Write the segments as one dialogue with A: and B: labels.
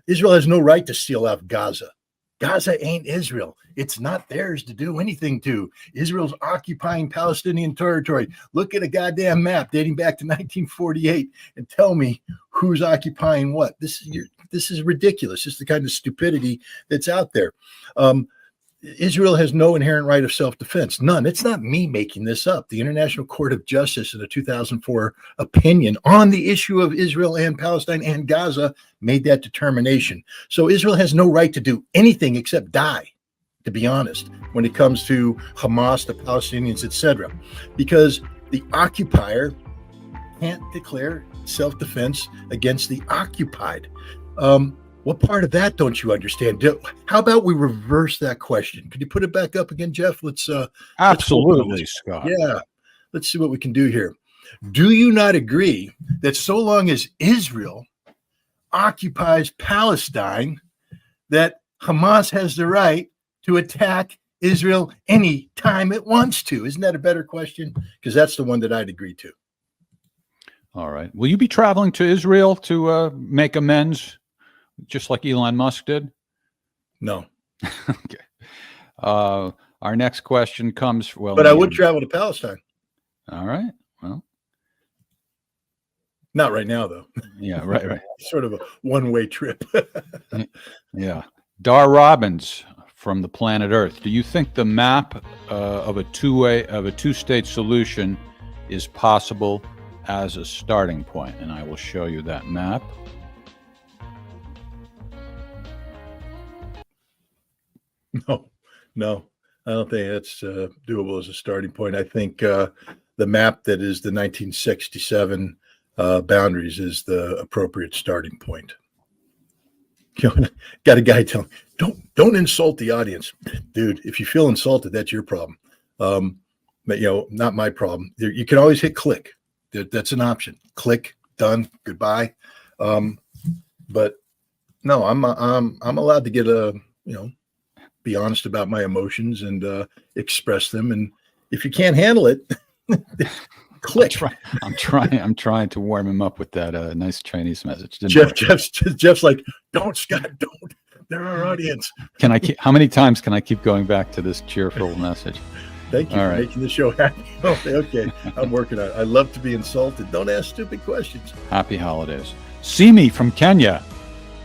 A: Israel has no right to steal off Gaza. Gaza ain't Israel. It's not theirs to do anything to. Israel's occupying Palestinian territory. Look at a goddamn map dating back to 1948 and tell me who's occupying what. This is ridiculous. It's the kind of stupidity that's out there. Israel has no inherent right of self-defense. None. It's not me making this up. The International Court of Justice in a 2004 opinion on the issue of Israel and Palestine and Gaza made that determination. So Israel has no right to do anything except die, to be honest, when it comes to Hamas, the Palestinians, etc. Because the occupier can't declare self-defense against the occupied. What part of that don't you understand? How about we reverse that question? Could you put it back up again, Jeff?
B: Absolutely, Scott.
A: Yeah. Let's see what we can do here. Do you not agree that so long as Israel occupies Palestine, that Hamas has the right to attack Israel any time it wants to? Isn't that a better question? Because that's the one that I'd agree to.
B: All right. Will you be traveling to Israel to make amends, just like Elon Musk did?
A: No.
B: Okay. Our next question comes,
A: but I would travel to Palestine.
B: All right. Well,
A: not right now, though.
B: Yeah, right.
A: Sort of a one-way trip.
B: Yeah. Dar Robbins from the Planet Earth. Do you think the map of a two-state solution is possible as a starting point? And I will show you that map.
A: No, I don't think that's doable as a starting point. I think the map that is the 1967 boundaries is the appropriate starting point. Got a guy telling, don't insult the audience, dude. If you feel insulted, that's your problem. But not my problem. You can always hit click. That's an option. Click, done, goodbye. But no, I'm allowed to get be honest about my emotions and express them. And if you can't handle it, click.
B: I'm trying to warm him up with that nice Chinese message.
A: Jeff's like, don't, Scott, don't. They're our audience.
B: How many times can I keep going back to this cheerful message?
A: Thank you for making the show happy. Okay, I'm working on it. I love to be insulted. Don't ask stupid questions.
B: Happy holidays. Simi from Kenya.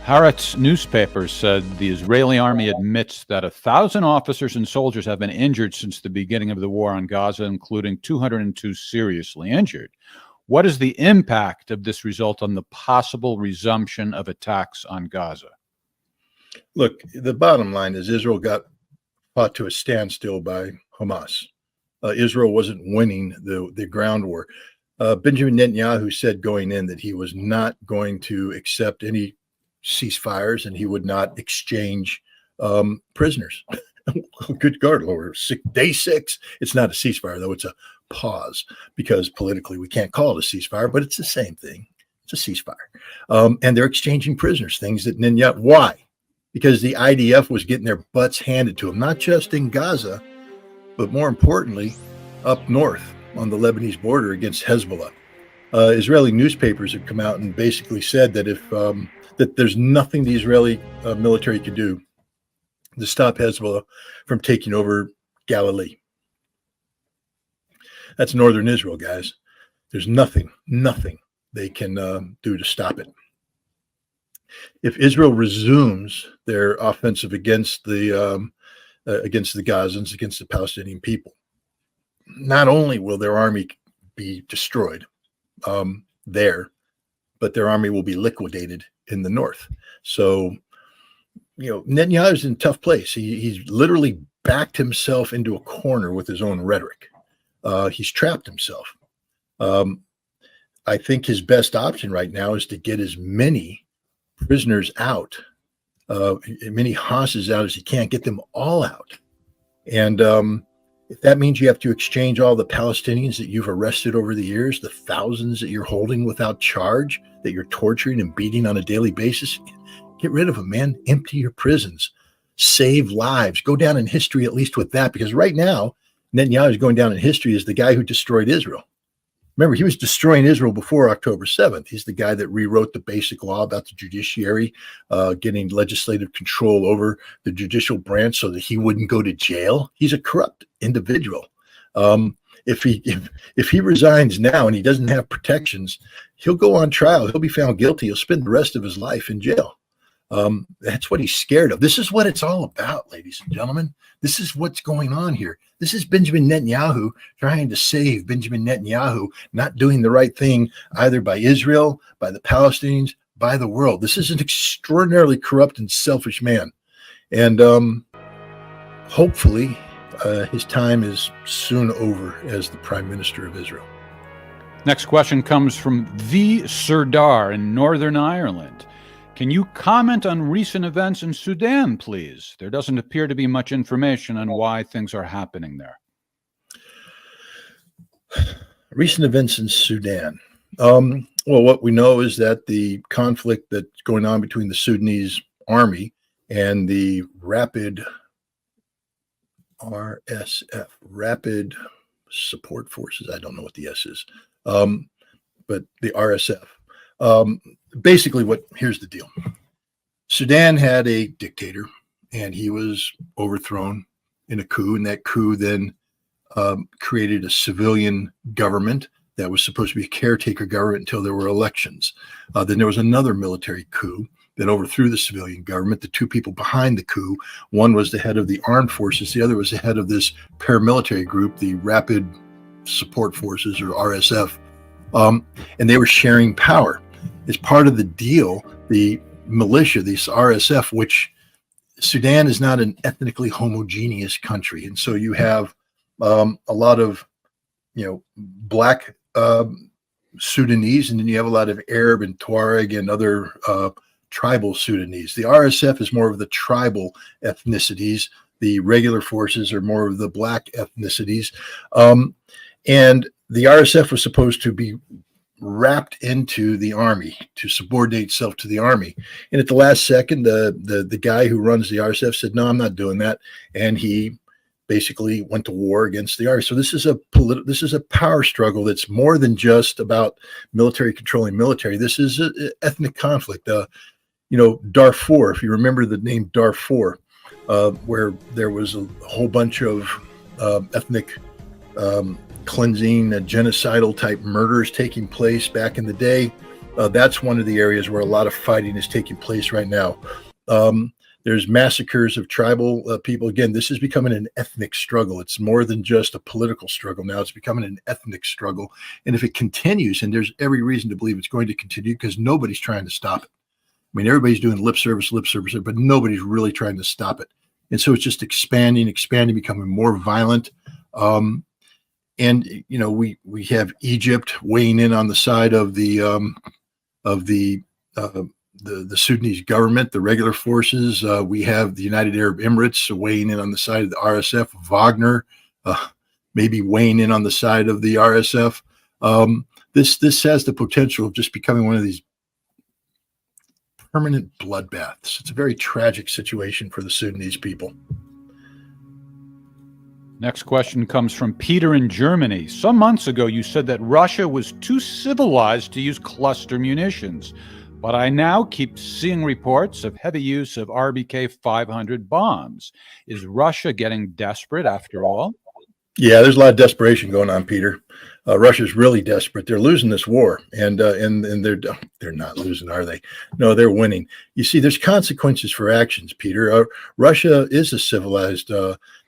B: Haaretz newspaper said the Israeli army admits that 1,000 officers and soldiers have been injured since the beginning of the war on Gaza, including 202 seriously injured. What is the impact of this result on the possible resumption of attacks on Gaza?
A: Look, the bottom line is Israel got fought to a standstill by Hamas. Israel wasn't winning the ground war. Benjamin Netanyahu said going in that he was not going to accept any ceasefires and he would not exchange prisoners. Good God, Lord. Day 6, it's not a ceasefire, though. It's a pause because politically we can't call it a ceasefire, but it's the same thing. It's a ceasefire. And they're exchanging prisoners, things that Netanyahu, why? Because the IDF was getting their butts handed to them, not just in Gaza, but more importantly, up north on the Lebanese border against Hezbollah. Israeli newspapers have come out and basically said that that there's nothing the Israeli military can do to stop Hezbollah from taking over Galilee. That's northern Israel, guys. There's nothing they can do to stop it. If Israel resumes their offensive against the Gazans, against the Palestinian people, not only will their army be destroyed there, but their army will be liquidated in the north. So, Netanyahu's in a tough place. He's literally backed himself into a corner with his own rhetoric. He's trapped himself. I think his best option right now is to get as many prisoners out, many hostages out as he can, get them all out. And if that means you have to exchange all the Palestinians that you've arrested over the years, the thousands that you're holding without charge, that you're torturing and beating on a daily basis, get rid of them, man. Empty your prisons. Save lives. Go down in history at least with that, because right now, Netanyahu is going down in history as the guy who destroyed Israel. Remember, he was destroying Israel before October 7th. He's the guy that rewrote the basic law about the judiciary, getting legislative control over the judicial branch so that he wouldn't go to jail. He's a corrupt individual. If he resigns now and he doesn't have protections, he'll go on trial. He'll be found guilty. He'll spend the rest of his life in jail. That's what he's scared of. This is what it's all about, ladies and gentlemen. This is what's going on here. This is Benjamin Netanyahu trying to save Benjamin Netanyahu, not doing the right thing either by Israel, by the Palestinians, by the world. This is an extraordinarily corrupt and selfish man. And hopefully his time is soon over as the Prime Minister of Israel.
B: Next question comes from the Serdar in Northern Ireland. Can you comment on recent events in Sudan, please? There doesn't appear to be much information on why things are happening there.
A: Recent events in Sudan. Well, what we know is that the conflict that's going on between the Sudanese army and the Rapid RSF, Rapid Support Forces. I don't know what the S is, but the RSF. Basically, here's the deal. Sudan had a dictator, and he was overthrown in a coup, and that coup then created a civilian government that was supposed to be a caretaker government until there were elections. Then there was another military coup that overthrew the civilian government. The two people behind the coup, one was the head of the armed forces, the other was the head of this paramilitary group, the Rapid Support Forces, or RSF, and they were sharing power. As part of the deal, the militia, this RSF, which Sudan is not an ethnically homogeneous country, and so you have a lot of, black Sudanese, and then you have a lot of Arab and Tuareg and other tribal Sudanese. The RSF is more of the tribal ethnicities. The regular forces are more of the black ethnicities, and the RSF was supposed to be wrapped into the army, to subordinate itself to the army. And at the last second, the guy who runs the RSF said, no, I'm not doing that. And he basically went to war against the army. So this is a power struggle that's more than just about military controlling military. This is an ethnic conflict. Darfur, if you remember the name Darfur, where there was a whole bunch of ethnic cleansing, genocidal type murders taking place back in the day. That's one of the areas where a lot of fighting is taking place right now. There's massacres of tribal people. Again, this is becoming an ethnic struggle. It's more than just a political struggle now. It's becoming an ethnic struggle. And if it continues, and there's every reason to believe it's going to continue, because nobody's trying to stop it. I mean, everybody's doing lip service, but nobody's really trying to stop it. And so it's just expanding, becoming more violent. And we have Egypt weighing in on the side of the Sudanese government, the regular forces. We have the United Arab Emirates weighing in on the side of the RSF. Wagner maybe weighing in on the side of the RSF. This has the potential of just becoming one of these permanent bloodbaths. It's a very tragic situation for the Sudanese people.
B: Next question comes from Peter in Germany. Some months ago, you said that Russia was too civilized to use cluster munitions, but I now keep seeing reports of heavy use of RBK 500 bombs. Is Russia getting desperate after all?
A: Yeah, there's a lot of desperation going on, Peter. Russia's really desperate. They're losing this war, and they're not losing, are they? No, they're winning. You see, there's consequences for actions, Peter. Russia is a civilized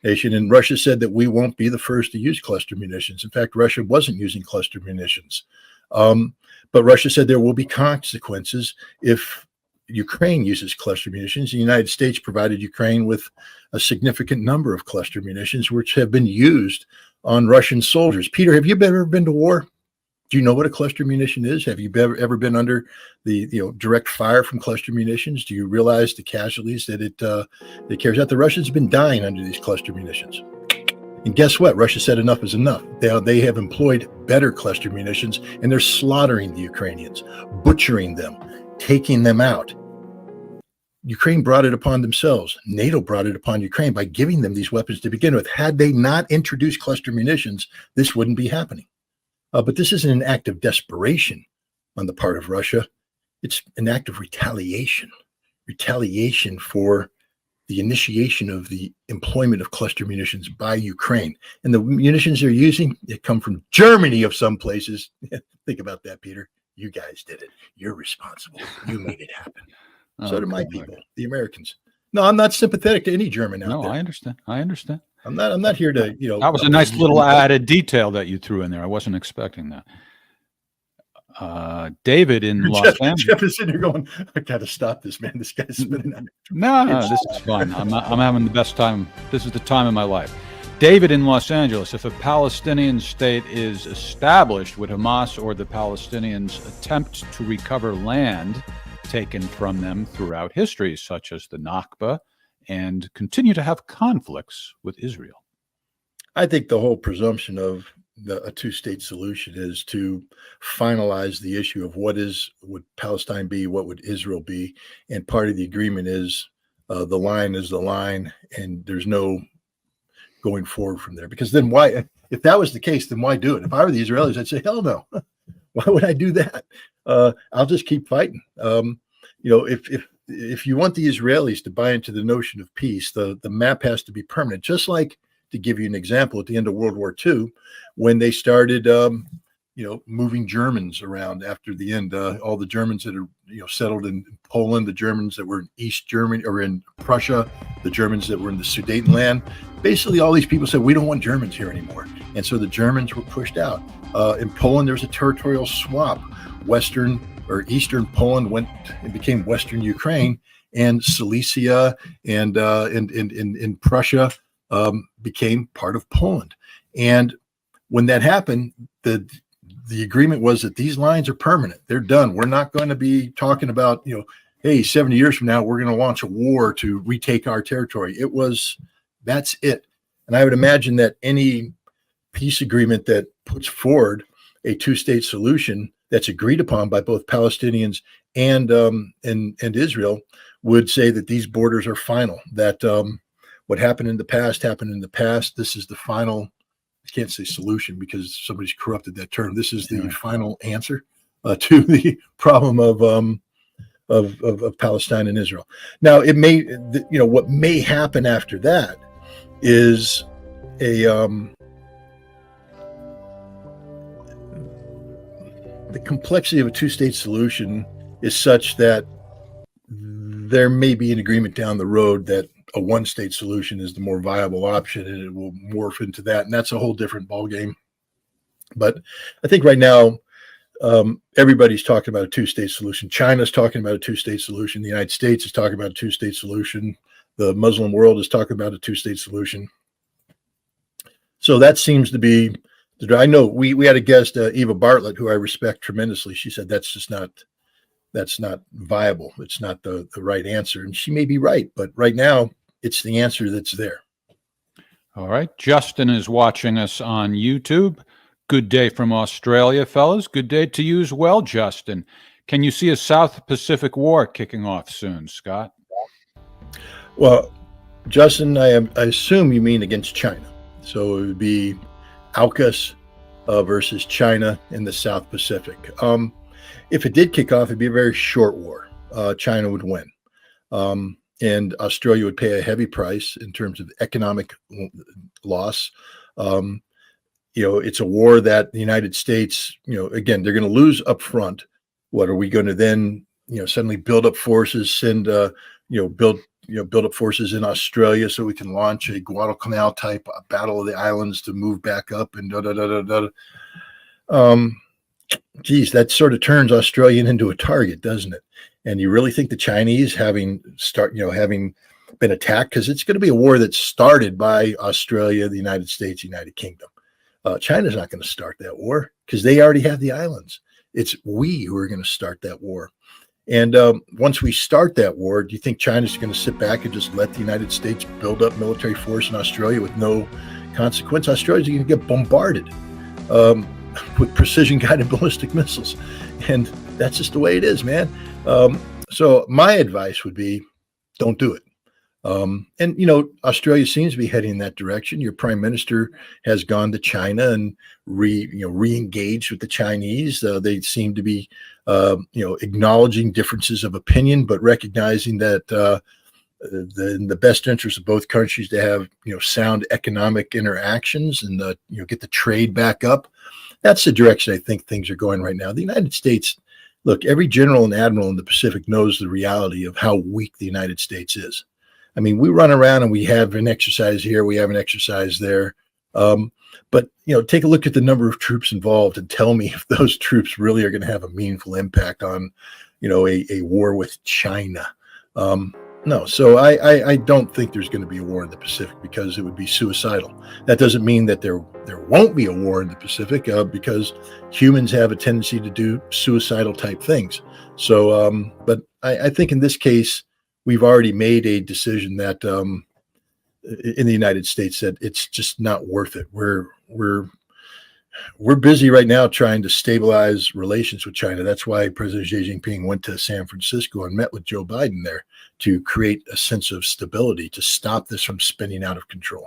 A: nation, and Russia said that we won't be the first to use cluster munitions. In fact, Russia wasn't using cluster munitions, but Russia said there will be consequences if Ukraine uses cluster munitions. The United States provided Ukraine with a significant number of cluster munitions, which have been used on Russian soldiers. Peter, have you ever been to war? Do you know what a cluster munition is? Have you ever been under the direct fire from cluster munitions? Do you realize the casualties that it carries out? The Russians have been dying under these cluster munitions. And guess what? Russia said enough is enough. They have employed better cluster munitions, and they're slaughtering the Ukrainians, butchering them, taking them out. Ukraine brought it upon themselves. NATO brought it upon Ukraine by giving them these weapons to begin with. Had they not introduced cluster munitions, this wouldn't be happening. But this isn't an act of desperation on the part of Russia. It's an act of retaliation for the initiation of the employment of cluster munitions by Ukraine. And the munitions they're using, they come from Germany of some places. Think about that, Peter. You guys did it. You're responsible. You made it happen. So do my people, the Americans. No, I'm not sympathetic to any German out there.
B: No, I understand.
A: I'm not here to,
B: That was a nice little added detail that you threw in there. I wasn't expecting that. David in Los Angeles.
A: Jeff is sitting here going, I got to stop this, man. This guy's spinning out.
B: No, this is fun. I'm having the best time. This is the time of my life. David in Los Angeles. If a Palestinian state is established, would Hamas or the Palestinians attempt to recover land taken from them throughout history, such as the Nakba, and continue to have conflicts with Israel?
A: I think the whole presumption of a two-state solution is to finalize the issue of would Palestine be, what would Israel be, and part of the agreement is the line is the line, and there's no going forward from there. Because then why, if that was the case, then why do it? If I were the Israelis, I'd say, hell no. Why would I do that? I'll just keep fighting. If you want the Israelis to buy into the notion of peace, the map has to be permanent. Just like, to give you an example, at the end of World War II, when they started, moving Germans around after the end, all the Germans that are, settled in Poland, the Germans that were in East Germany or in Prussia, the Germans that were in the Sudetenland, basically all these people said, we don't want Germans here anymore. And so the Germans were pushed out. In Poland, there was a territorial swap. Western or Eastern Poland it became Western Ukraine, and Silesia and in Prussia became part of Poland. And when that happened, the agreement was that these lines are permanent. They're done. We're not going to be talking about, hey, 70 years from now, we're going to launch a war to retake our territory. That's it. And I would imagine that any peace agreement that puts forward a two-state solution that's agreed upon by both Palestinians and Israel would say that these borders are final, that what happened in the past happened in the past. This is the final, I can't say solution because somebody's corrupted that term. This is the final answer to the problem of Palestine and Israel. Now, it may, what may happen after that is the complexity of a two-state solution is such that there may be an agreement down the road that a one-state solution is the more viable option, and it will morph into that. And that's a whole different ballgame. But I think right now, everybody's talking about a two-state solution. China's talking about a two-state solution. The United States is talking about a two-state solution. The Muslim world is talking about a two-state solution. So that seems to be, I know we had a guest, Eva Bartlett, who I respect tremendously. She said that's not viable. It's not the right answer. And she may be right, but right now it's the answer that's there.
B: All right. Justin is watching us on YouTube. Good day from Australia, fellas. Good day to you as well, Justin. Can you see a South Pacific War kicking off soon, Scott?
A: Well, Justin, I assume you mean against China. So it would be AUKUS versus China in the South Pacific. If it did kick off, it'd be a very short war. China would win. And Australia would pay a heavy price in terms of economic loss. It's a war that the United States, again, they're going to lose up front. What are we going to then, suddenly build up forces, build up forces in Australia so we can launch a Guadalcanal type battle of the islands to move back up and geez, that sort of turns Australia into a target, doesn't it? And you really think the Chinese having been attacked, because it's going to be a war that's started by Australia, the United States, United Kingdom. China's not going to start that war because they already have the islands. It's we who are going to start that war. And once we start that war, do you think China's going to sit back and just let the United States build up military force in Australia with no consequence? Australia's going to get bombarded with precision-guided ballistic missiles. And that's just the way it is, man. So my advice would be, don't do it. And, you know, Australia seems to be heading in that direction. Your prime minister has gone to China and re-engaged with the Chinese. They seem to be, acknowledging differences of opinion, but recognizing that in the best interest of both countries to have, sound economic interactions and, get the trade back up. That's the direction I think things are going right now. The United States, look, every general and admiral in the Pacific knows the reality of how weak the United States is. I mean, we run around and we have an exercise here, we have an exercise there. But, take a look at the number of troops involved and tell me if those troops really are going to have a meaningful impact on, a war with China. No, so I don't think there's going to be a war in the Pacific because it would be suicidal. That doesn't mean that there won't be a war in the Pacific because humans have a tendency to do suicidal type things. So, but I think in this case, we've already made a decision that in the United States that it's just not worth it. We're busy right now trying to stabilize relations with China. That's why President Xi Jinping went to San Francisco and met with Joe Biden there to create a sense of stability, to stop this from spinning out of control.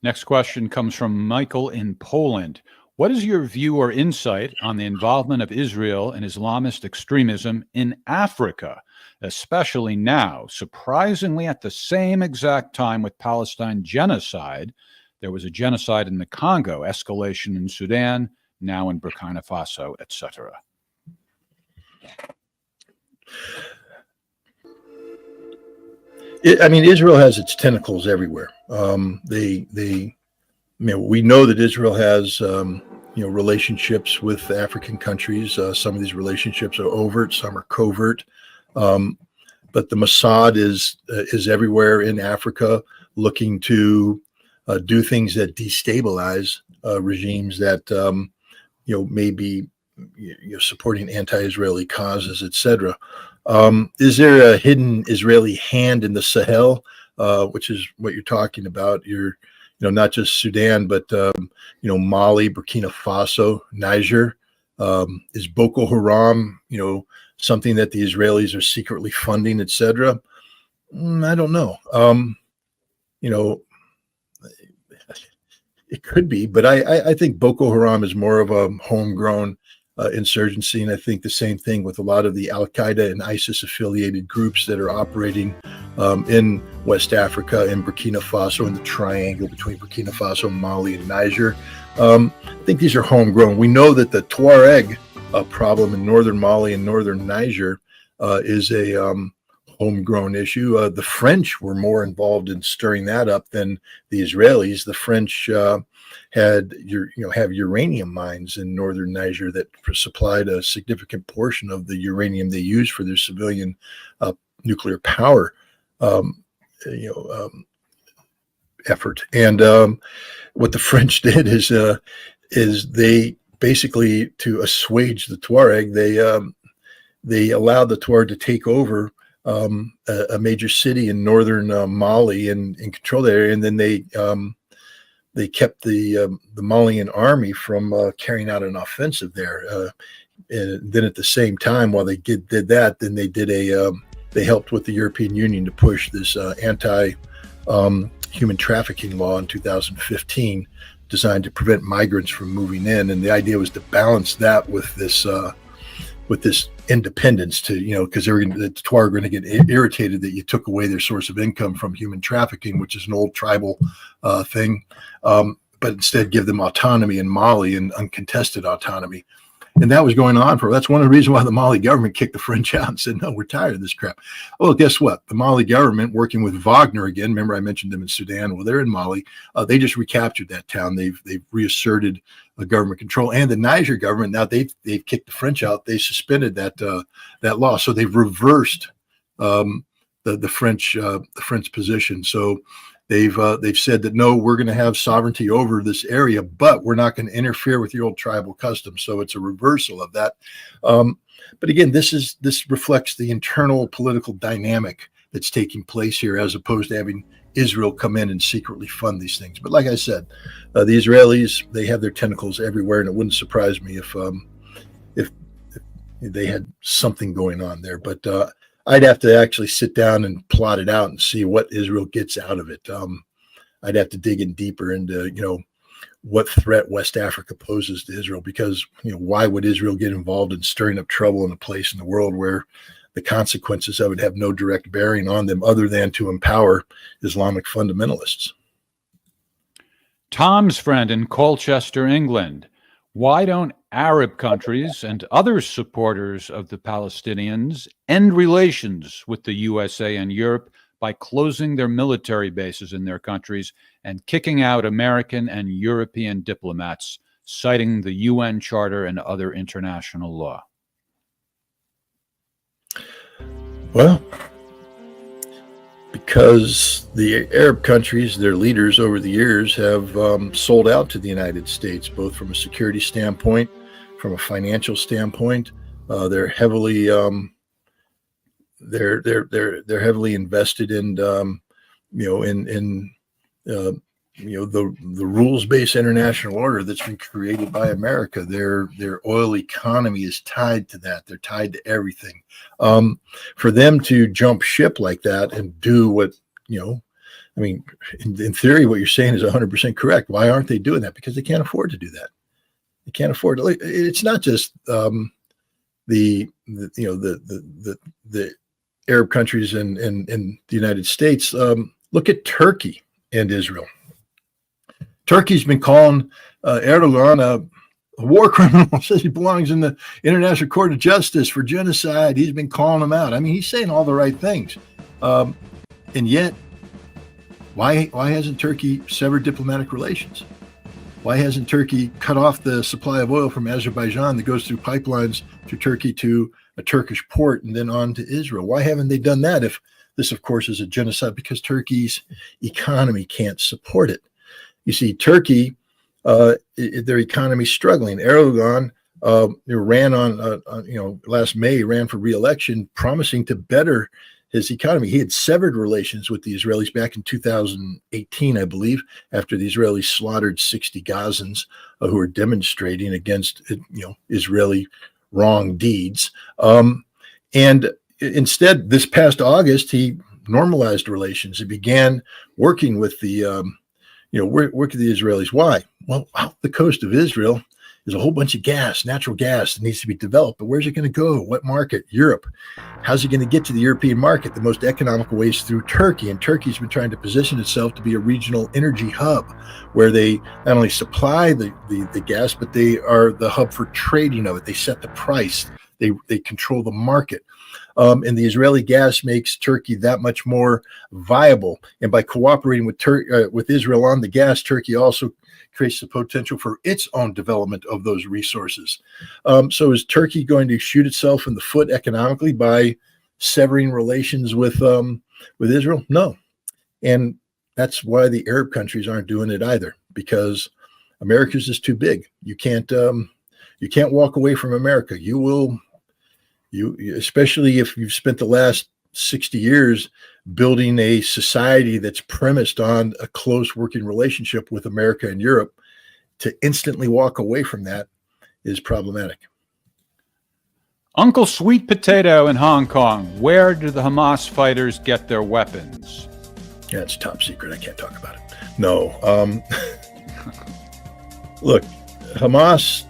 B: Next question comes from Michael in Poland. What is your view or insight on the involvement of Israel in Islamist extremism in Africa, especially now, surprisingly at the same exact time with Palestine genocide? There was a genocide in the Congo, escalation in Sudan, now in Burkina Faso, etc.
A: Israel has its tentacles everywhere. We know that Israel has, relationships with African countries. Some of these relationships are overt, some are covert. But the Mossad is everywhere in Africa, looking to do things that destabilize regimes that may be supporting anti-Israeli causes, etc. Is there a hidden Israeli hand in the Sahel, which is what you're talking about? You're not just Sudan, but Mali, Burkina Faso, Niger. Is Boko Haram something that the Israelis are secretly funding, etc.? I don't know. It could be, but I think Boko Haram is more of a homegrown insurgency, and I think the same thing with a lot of the Al Qaeda and ISIS affiliated groups that are operating in West Africa, in Burkina Faso, in the triangle between Burkina Faso, Mali, and Niger. I think these are homegrown. We know that the Tuareg problem in northern Mali and northern Niger is a homegrown issue. The French were more involved in stirring that up than the Israelis. The French have uranium mines in northern Niger that supplied a significant portion of the uranium they use for their civilian nuclear power effort. And what the French did is they basically, to assuage the Tuareg, they allowed the Tuareg to take over a major city in northern Mali and control that area, and then they kept the Malian army from carrying out an offensive there. And then at the same time, while they did that, then they helped with the European Union to push this anti human trafficking law in 2015, designed to prevent migrants from moving in. And the idea was to balance that with this independence, to because the Tuareg are going to get irritated that you took away their source of income from human trafficking, which is an old tribal thing, but instead give them autonomy in Mali and uncontested autonomy. And that was going on that's one of the reasons why the Mali government kicked the French out and said, no, we're tired of this crap. Well, guess what? The Mali government, working with Wagner again, remember I mentioned them in Sudan. Well, they're in Mali. They just recaptured that town. They've reasserted government control, and the Niger government, now they've kicked the French out. They suspended that law. So they've reversed the French position. So they've said that, no, we're going to have sovereignty over this area, but we're not going to interfere with your old tribal customs. So it's a reversal of that. But again, this reflects the internal political dynamic that's taking place here, as opposed to having Israel come in and secretly fund these things. But like I said, the Israelis, they have their tentacles everywhere, and it wouldn't surprise me if they had something going on there. But I'd have to actually sit down and plot it out and see what Israel gets out of it. I'd have to dig in deeper into, what threat West Africa poses to Israel, because, why would Israel get involved in stirring up trouble in a place in the world where the consequences of it have no direct bearing on them other than to empower Islamic fundamentalists?
B: Tom's friend in Colchester, England. Why don't Arab countries and other supporters of the Palestinians end relations with the USA and Europe by closing their military bases in their countries and kicking out American and European diplomats, citing the UN Charter and other international law?
A: Well, because the Arab countries, their leaders over the years have sold out to the United States, both from a security standpoint, from a financial standpoint. They're heavily they're heavily invested in the rules-based international order that's been created by America. Their oil economy is tied to that. They're tied to everything. For them to jump ship like that and do what, in theory, what you're saying is 100% correct. Why aren't they doing that? Because they can't afford to do that. They can't afford to. It's not just the Arab countries and the United States. Look at Turkey and Israel. Turkey's been calling Erdogan a war criminal, says he belongs in the International Court of Justice for genocide. He's been calling him out. He's saying all the right things. And yet, why hasn't Turkey severed diplomatic relations? Why hasn't Turkey cut off the supply of oil from Azerbaijan that goes through pipelines through Turkey to a Turkish port and then on to Israel? Why haven't they done that if this, of course, is a genocide? Because Turkey's economy can't support it. You see, Turkey, their economy is struggling. Erdogan ran on last May, ran for re-election, promising to better his economy. He had severed relations with the Israelis back in 2018, I believe, after the Israelis slaughtered 60 Gazans who were demonstrating against Israeli wrong deeds. And instead, this past August, he normalized relations. He began working with the work with the Israelis. Why? Well, off the coast of Israel is a whole bunch of gas, natural gas that needs to be developed. But where's it going to go? What market? Europe. How's it going to get to the European market? The most economical way is through Turkey. And Turkey's been trying to position itself to be a regional energy hub where they not only supply the gas, but they are the hub for trading of it. They set the price. They control the market. And the Israeli gas makes Turkey that much more viable. And by cooperating with Israel on the gas, Turkey also creates the potential for its own development of those resources. So is Turkey going to shoot itself in the foot economically by severing relations with Israel? No. And that's why the Arab countries aren't doing it either, because America's just too big. You can't walk away from America. Especially if you've spent the last 60 years building a society that's premised on a close working relationship with America and Europe, to instantly walk away from that is problematic.
B: Uncle Sweet Potato in Hong Kong. Where do the Hamas fighters get their weapons?
A: Yeah, it's top secret. I can't talk about it. No. Look, Hamas,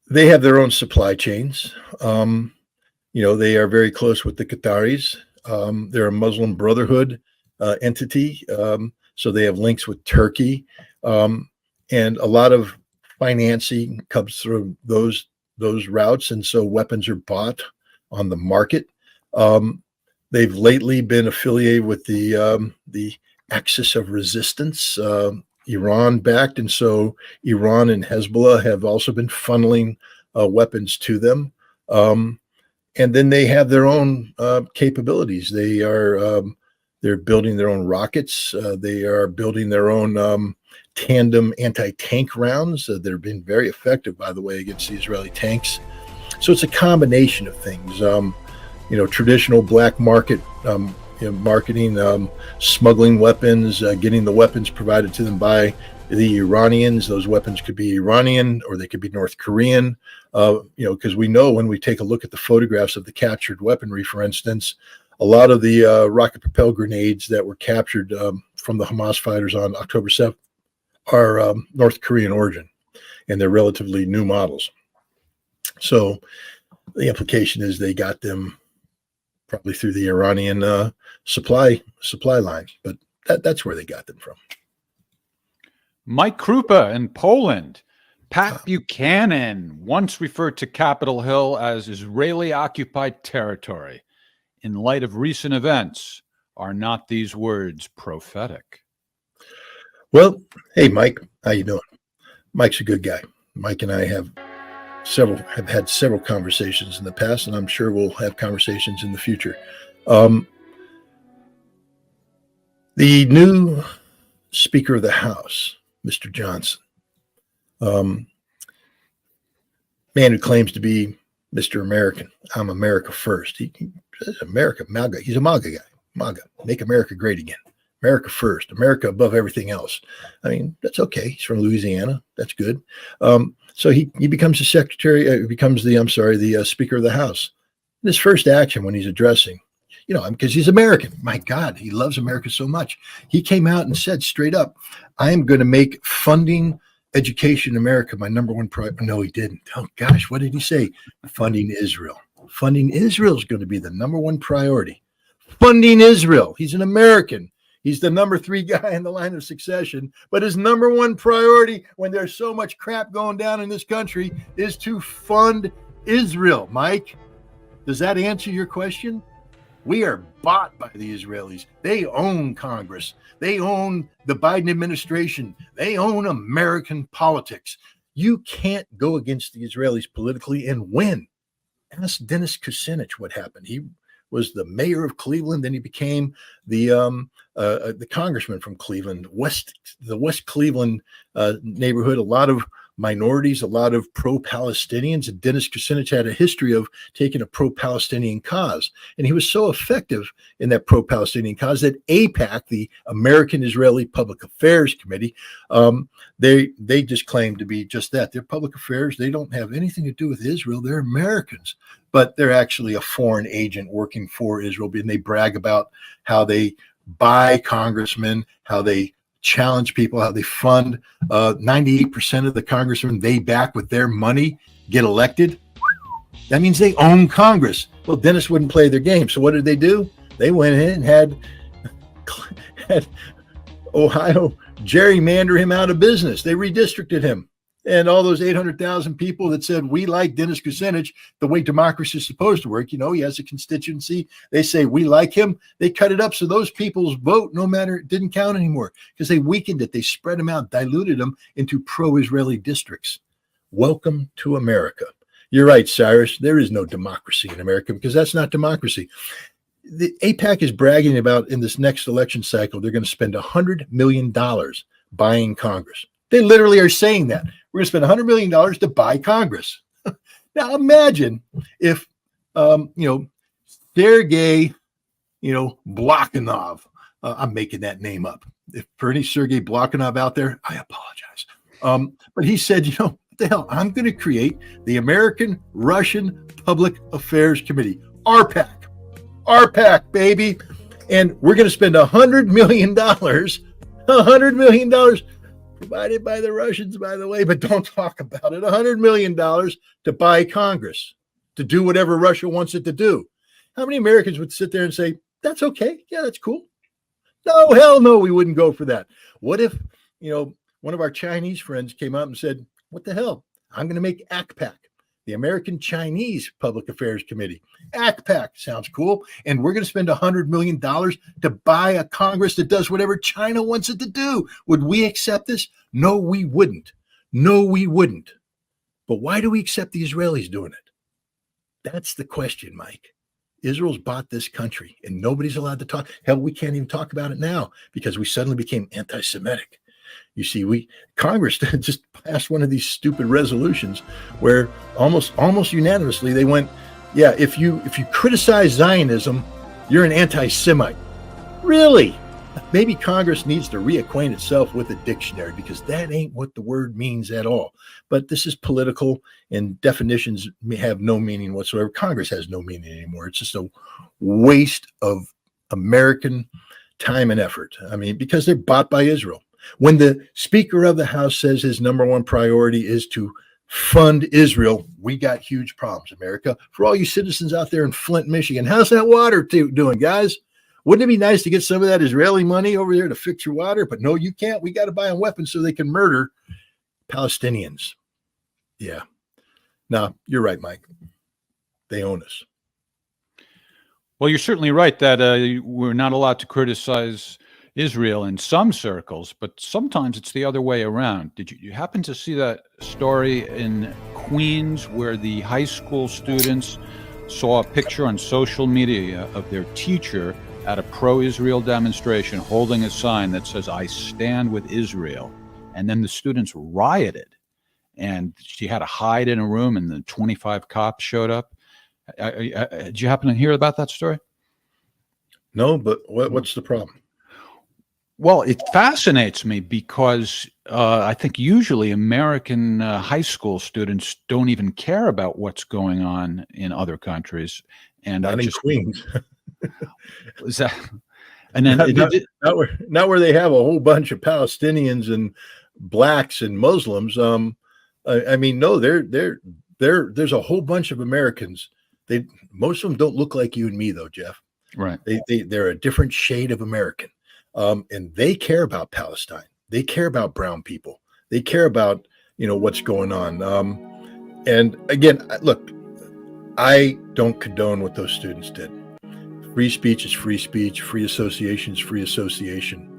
A: they have their own supply chains. They are very close with the Qataris. They're a Muslim Brotherhood entity, so they have links with Turkey, and a lot of financing comes through those routes, and so weapons are bought on the market. They've lately been affiliated with the Axis of Resistance, Iran-backed, and so Iran and Hezbollah have also been funneling weapons to them. And then they have their own capabilities. They're building their own rockets. They are building their own tandem anti-tank rounds that have been very effective, by the way, against the Israeli tanks. So it's a combination of things. Traditional black market marketing, smuggling weapons, getting the weapons provided to them by the Iranians. Those weapons could be Iranian or they could be North Korean. Because we know when we take a look at the photographs of the captured weaponry, for instance, a lot of the rocket-propelled grenades that were captured from the Hamas fighters on October 7th are North Korean origin, and they're relatively new models. So the implication is they got them probably through the Iranian supply line, but that's where they got them from.
B: Mike Krupa in Poland. Pat Buchanan once referred to Capitol Hill as Israeli-occupied territory. In light of recent events, are not these words prophetic?
A: Well, hey, Mike, how you doing? Mike's a good guy. Mike and I have had several conversations in the past, and I'm sure we'll have conversations in the future. The new Speaker of the House, Mr. Johnson, man who claims to be Mr. American. I'm America first. He says America, MAGA. He's a MAGA guy. MAGA, make America great again. America first. America above everything else. I mean, that's okay. He's from Louisiana. That's good. So he becomes the the Speaker of the House. And his first action when he's addressing, because he's American. My God, he loves America so much. He came out and said straight up, I am going to make funding education in America my number one priority. No, he didn't. Oh, gosh, what did he say? Funding Israel. Funding Israel is going to be the number one priority. Funding Israel. He's an American. He's the number 3 guy in the line of succession. But his number one priority when there's so much crap going down in this country is to fund Israel. Mike, does that answer your question? We are bought by the Israelis. They own Congress. They own the Biden administration. They own American politics. You can't go against the Israelis politically and win. Ask Dennis Kucinich what happened. He was the mayor of Cleveland. Then he became the congressman from Cleveland, the West Cleveland neighborhood. A lot of minorities, a lot of pro-Palestinians. And Dennis Kucinich had a history of taking a pro-Palestinian cause. And he was so effective in that pro-Palestinian cause that AIPAC, the American Israeli Public Affairs Committee, they just claim to be just that. They're public affairs. They don't have anything to do with Israel. They're Americans, but they're actually a foreign agent working for Israel. And they brag about how they buy congressmen, how they challenge people, how they fund 98% of the congressmen they back with their money get elected. That means they own Congress. Well, Dennis wouldn't play their game. So what did they do? They went in and had Ohio gerrymander him out of business. They redistricted him. And all those 800,000 people that said, we like Dennis Kucinich, the way democracy is supposed to work, he has a constituency. They say, we like him. They cut it up. So those people's vote, no matter, it didn't count anymore because they weakened it. They spread them out, diluted them into pro-Israeli districts. Welcome to America. You're right, Cyrus. There is no democracy in America because that's not democracy. The AIPAC is bragging about in this next election cycle, they're going to spend $100 million buying Congress. They literally are saying that. We're going to spend $100 million to buy Congress. Now imagine if, Sergei, Blokhanov, I'm making that name up. If for any Sergei Blokhanov out there, I apologize. But he said, what the hell? I'm going to create the American Russian Public Affairs Committee, RPAC, baby. And we're going to spend $100 million, $100 million, provided by the Russians, by the way, but don't talk about it. $100 million to buy Congress, to do whatever Russia wants it to do. How many Americans would sit there and say, that's okay. Yeah, that's cool. No, hell no, we wouldn't go for that. What if, one of our Chinese friends came out and said, what the hell? I'm going to make ACPAC, the American Chinese Public Affairs Committee. ACPAC sounds cool. And we're going to spend $100 million to buy a Congress that does whatever China wants it to do. Would we accept this? No, we wouldn't. No, we wouldn't. But why do we accept the Israelis doing it? That's the question, Mike. Israel's bought this country and nobody's allowed to talk. Hell, we can't even talk about it now because we suddenly became anti-Semitic. You see, Congress just passed one of these stupid resolutions where almost unanimously they went, yeah, if you criticize Zionism, you're an anti-Semite. Really? maybe Congress needs to reacquaint itself with a dictionary, because that ain't what the word means at all. But this is political, and definitions may have no meaning whatsoever. Congress has no meaning anymore. It's just a waste of American time and effort. I mean, because they're bought by Israel. When the Speaker of the House says his number one priority is to fund Israel, we got huge problems, America. For all you citizens out there in Flint, Michigan, how's that water doing, guys? Wouldn't it be nice to get some of that Israeli money over there to fix your water? But no, you can't. We got to buy them weapons so they can murder Palestinians. Yeah. No, you're right, Mike. They own us.
B: Well, you're certainly right that we're not allowed to criticize Israel in some circles, but sometimes it's the other way around. Did you happen to see that story in Queens where the high school students saw a picture on social media of their teacher at a pro-Israel demonstration holding a sign that says, "I stand with Israel," and then the students rioted, and she had to hide in a room, and the 25 cops showed up. Did you happen to hear about that story?
A: No, but what's the problem?
B: Well, it fascinates me because I think usually American high school students don't even care about what's going on in other countries. And
A: Not in Queens.
B: Is that, and then
A: not where they have a whole bunch of Palestinians and blacks and Muslims. I mean, no, there's a whole bunch of Americans. Most of them don't look like you and me, though, Jeff.
B: Right.
A: They're a different shade of American. And they care about Palestine. They care about brown people. They care about, what's going on. And again, look, I don't condone what those students did. Free speech is free speech. Free association is free association.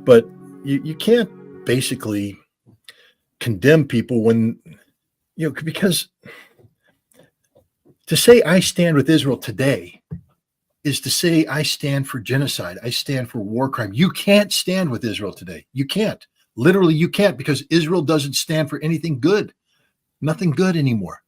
A: But you can't basically condemn people when, because to say I stand with Israel today is to say I stand for genocide. I stand for war crime. You can't stand with Israel today. You can't. Literally, you can't, because Israel doesn't stand for anything good. Nothing good anymore.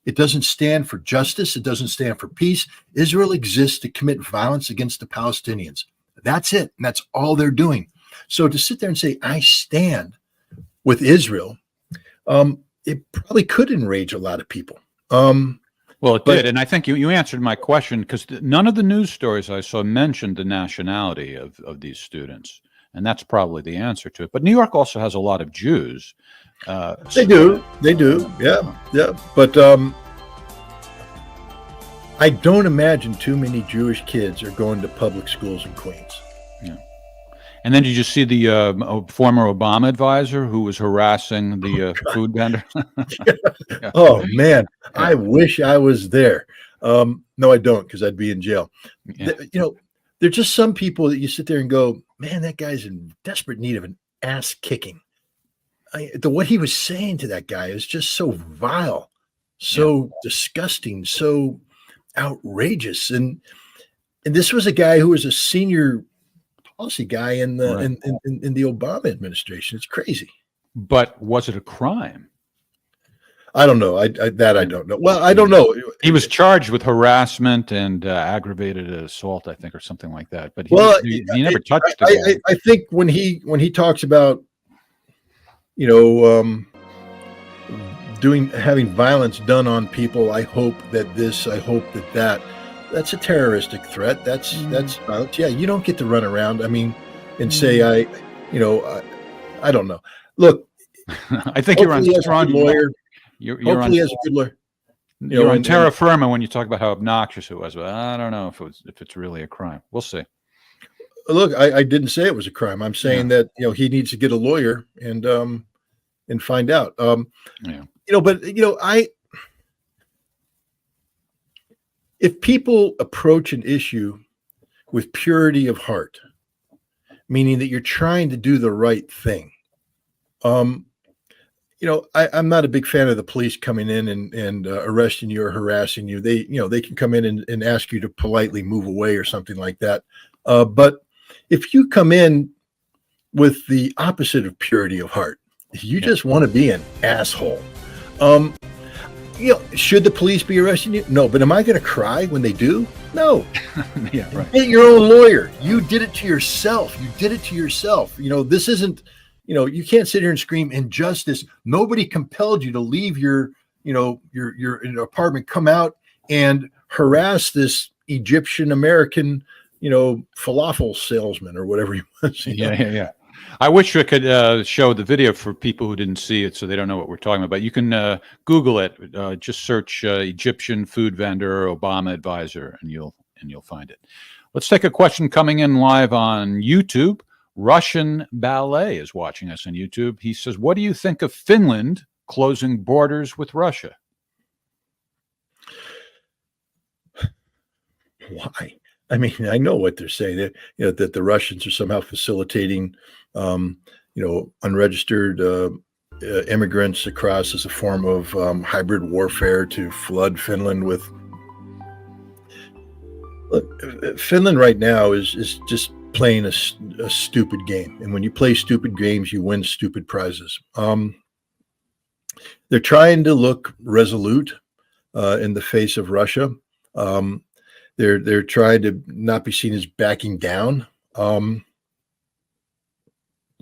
A: It doesn't stand for justice. It doesn't stand for peace. Israel exists to commit violence against the Palestinians. That's it. And that's all they're doing. So to sit there and say, I stand with Israel, it probably could enrage a lot of people.
B: Well, it did. And I think you answered my question, because none of the news stories I saw mentioned the nationality of these students. And that's probably the answer to it. But New York also has a lot of Jews.
A: They do. Yeah. But I don't imagine too many Jewish kids are going to public schools in Queens.
B: Yeah. And then did you see the former Obama advisor who was harassing the food vendor?
A: Yeah. Oh, man. Yeah. I wish I was there. No, I don't, because I'd be in jail. Yeah. There are just some people that you sit there and go, man, that guy's in desperate need of an ass kicking. What he was saying to that guy is just so vile, so disgusting, so outrageous. And this was a guy who was a senior policy guy in the in the Obama administration. It's crazy.
B: But was it a crime?
A: I don't know. I don't know. Well, I don't know.
B: He was charged with harassment and aggravated assault, I think, or something like that. But he never touched it.
A: I think when he talks about, having violence done on people, I hope that that's a terroristic threat. That's violence. Yeah, you don't get to run around. I mean, and say I don't know. Look,
B: I think you're on strong
A: lawyer.
B: You're
A: hopefully as a good lawyer.
B: You're on terra firma when you talk about how obnoxious it was, but I don't know if it's really a crime. We'll see.
A: Look, I didn't say it was a crime. I'm saying that he needs to get a lawyer and find out. If people approach an issue with purity of heart, meaning that you're trying to do the right thing, I'm not a big fan of the police coming in and arresting you or harassing you. They can come in and ask you to politely move away or something like that. But if you come in with the opposite of purity of heart, you just want to be an asshole. should the police be arresting you? No, but am I going to cry when they do? No.
B: Yeah, right.
A: Get your own lawyer. You did it to yourself. You did it to yourself. This isn't, you can't sit here and scream injustice. Nobody compelled you to leave your apartment, come out and harass this Egyptian American, falafel salesman or whatever he was.
B: Yeah. I wish I could show the video for people who didn't see it, so they don't know what we're talking about. You can Google it. Just search Egyptian food vendor Obama advisor, and you'll find it. Let's take a question coming in live on YouTube. Russian Ballet is watching us on YouTube. He says, "What do you think of Finland closing borders with Russia?"
A: Why? I mean, I know what they're saying. That the Russians are somehow facilitating, unregistered immigrants across as a form of hybrid warfare to flood Finland with. Look, Finland right now is just playing a stupid game, and when you play stupid games, you win stupid prizes. They're trying to look resolute in the face of Russia. They're trying to not be seen as backing down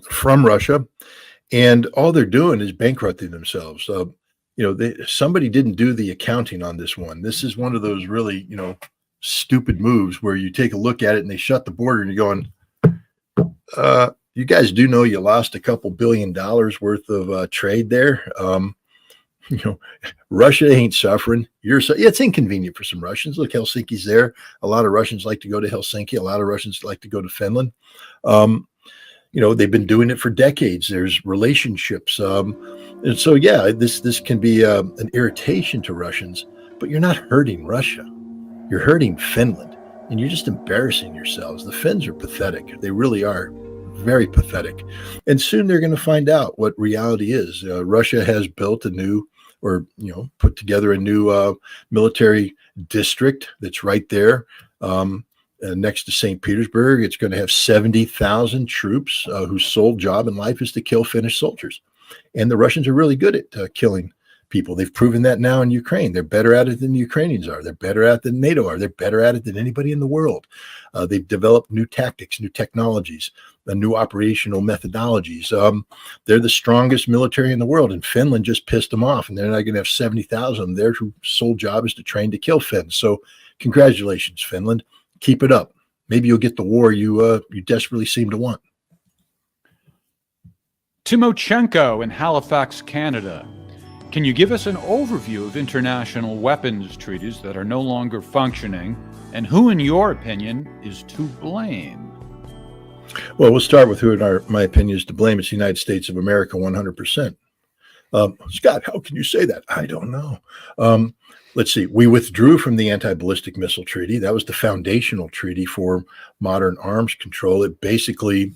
A: from Russia, and all they're doing is bankrupting themselves. Somebody didn't do the accounting on this one. This is one of those really, stupid moves where you take a look at it and they shut the border and you're going, you guys do know you lost a couple $2 billion worth of trade there. Russia ain't suffering. It's inconvenient for some Russians. Look, Helsinki's there. A lot of Russians like to go to Helsinki. A lot of Russians like to go to Finland. They've been doing it for decades. There's relationships. And so, this can be an irritation to Russians, but you're not hurting Russia. You're hurting Finland, and you're just embarrassing yourselves. The Finns are pathetic. They really are very pathetic. And soon they're going to find out what reality is. Russia has built put together a new military district that's right there next to St. Petersburg. It's going to have 70,000 troops whose sole job in life is to kill Finnish soldiers. And the Russians are really good at killing people. They've proven that now in Ukraine. They're better at it than the Ukrainians are. They're better at it than NATO are. They're better at it than anybody in the world. They've developed new tactics, new technologies, new operational methodologies. They're the strongest military in the world, and Finland just pissed them off, and they're not going to have 70,000 there whose sole job is to train to kill Finns. So congratulations, Finland. Keep it up. Maybe you'll get the war you desperately seem to want.
B: Timochenko in Halifax, Canada. Can you give us an overview of international weapons treaties that are no longer functioning, and who, in your opinion, is to blame?
A: Well, we'll start with who, in my opinion, is to blame. It's the United States of America, 100%. Scott, how can you say that? I don't know. Let's see. We withdrew from the anti-ballistic missile treaty. That was the foundational treaty for modern arms control. It basically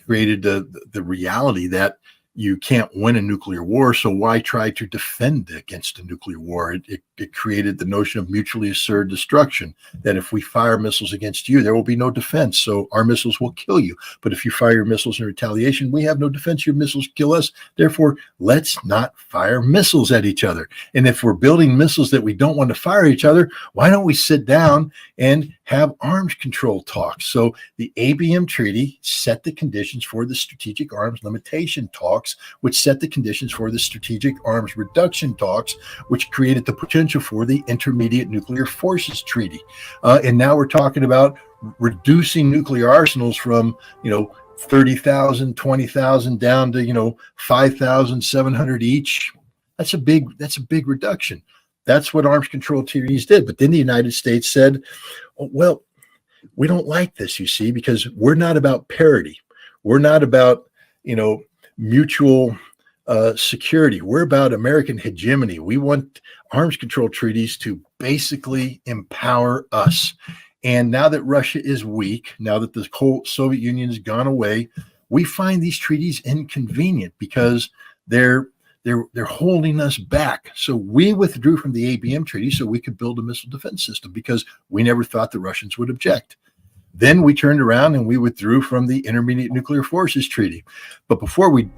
A: created the reality that you can't win a nuclear war, so why try to defend against a nuclear war? It created the notion of mutually assured destruction, that if we fire missiles against you, there will be no defense, so our missiles will kill you. But if you fire your missiles in retaliation, we have no defense, your missiles kill us. Therefore, let's not fire missiles at each other. And if we're building missiles that we don't want to fire each other, why don't we sit down and have arms control talks? So the ABM Treaty set the conditions for the strategic arms limitation talks, which set the conditions for the strategic arms reduction talks, which created the potential for the Intermediate Nuclear Forces Treaty. And now we're talking about reducing nuclear arsenals from, 30,000, 20,000 down to, 5,700 each. That's a big reduction. That's what arms control treaties did. But then the United States said, well, we don't like this, you see, because we're not about parity. We're not about, mutual security. We're about American hegemony. We want arms control treaties to basically empower us. And now that Russia is weak, now that the whole Soviet Union has gone away, we find these treaties inconvenient because they're holding us back. So we withdrew from the ABM treaty so we could build a missile defense system because we never thought the Russians would object. Then we turned around and we withdrew from the Intermediate Nuclear Forces Treaty. But before we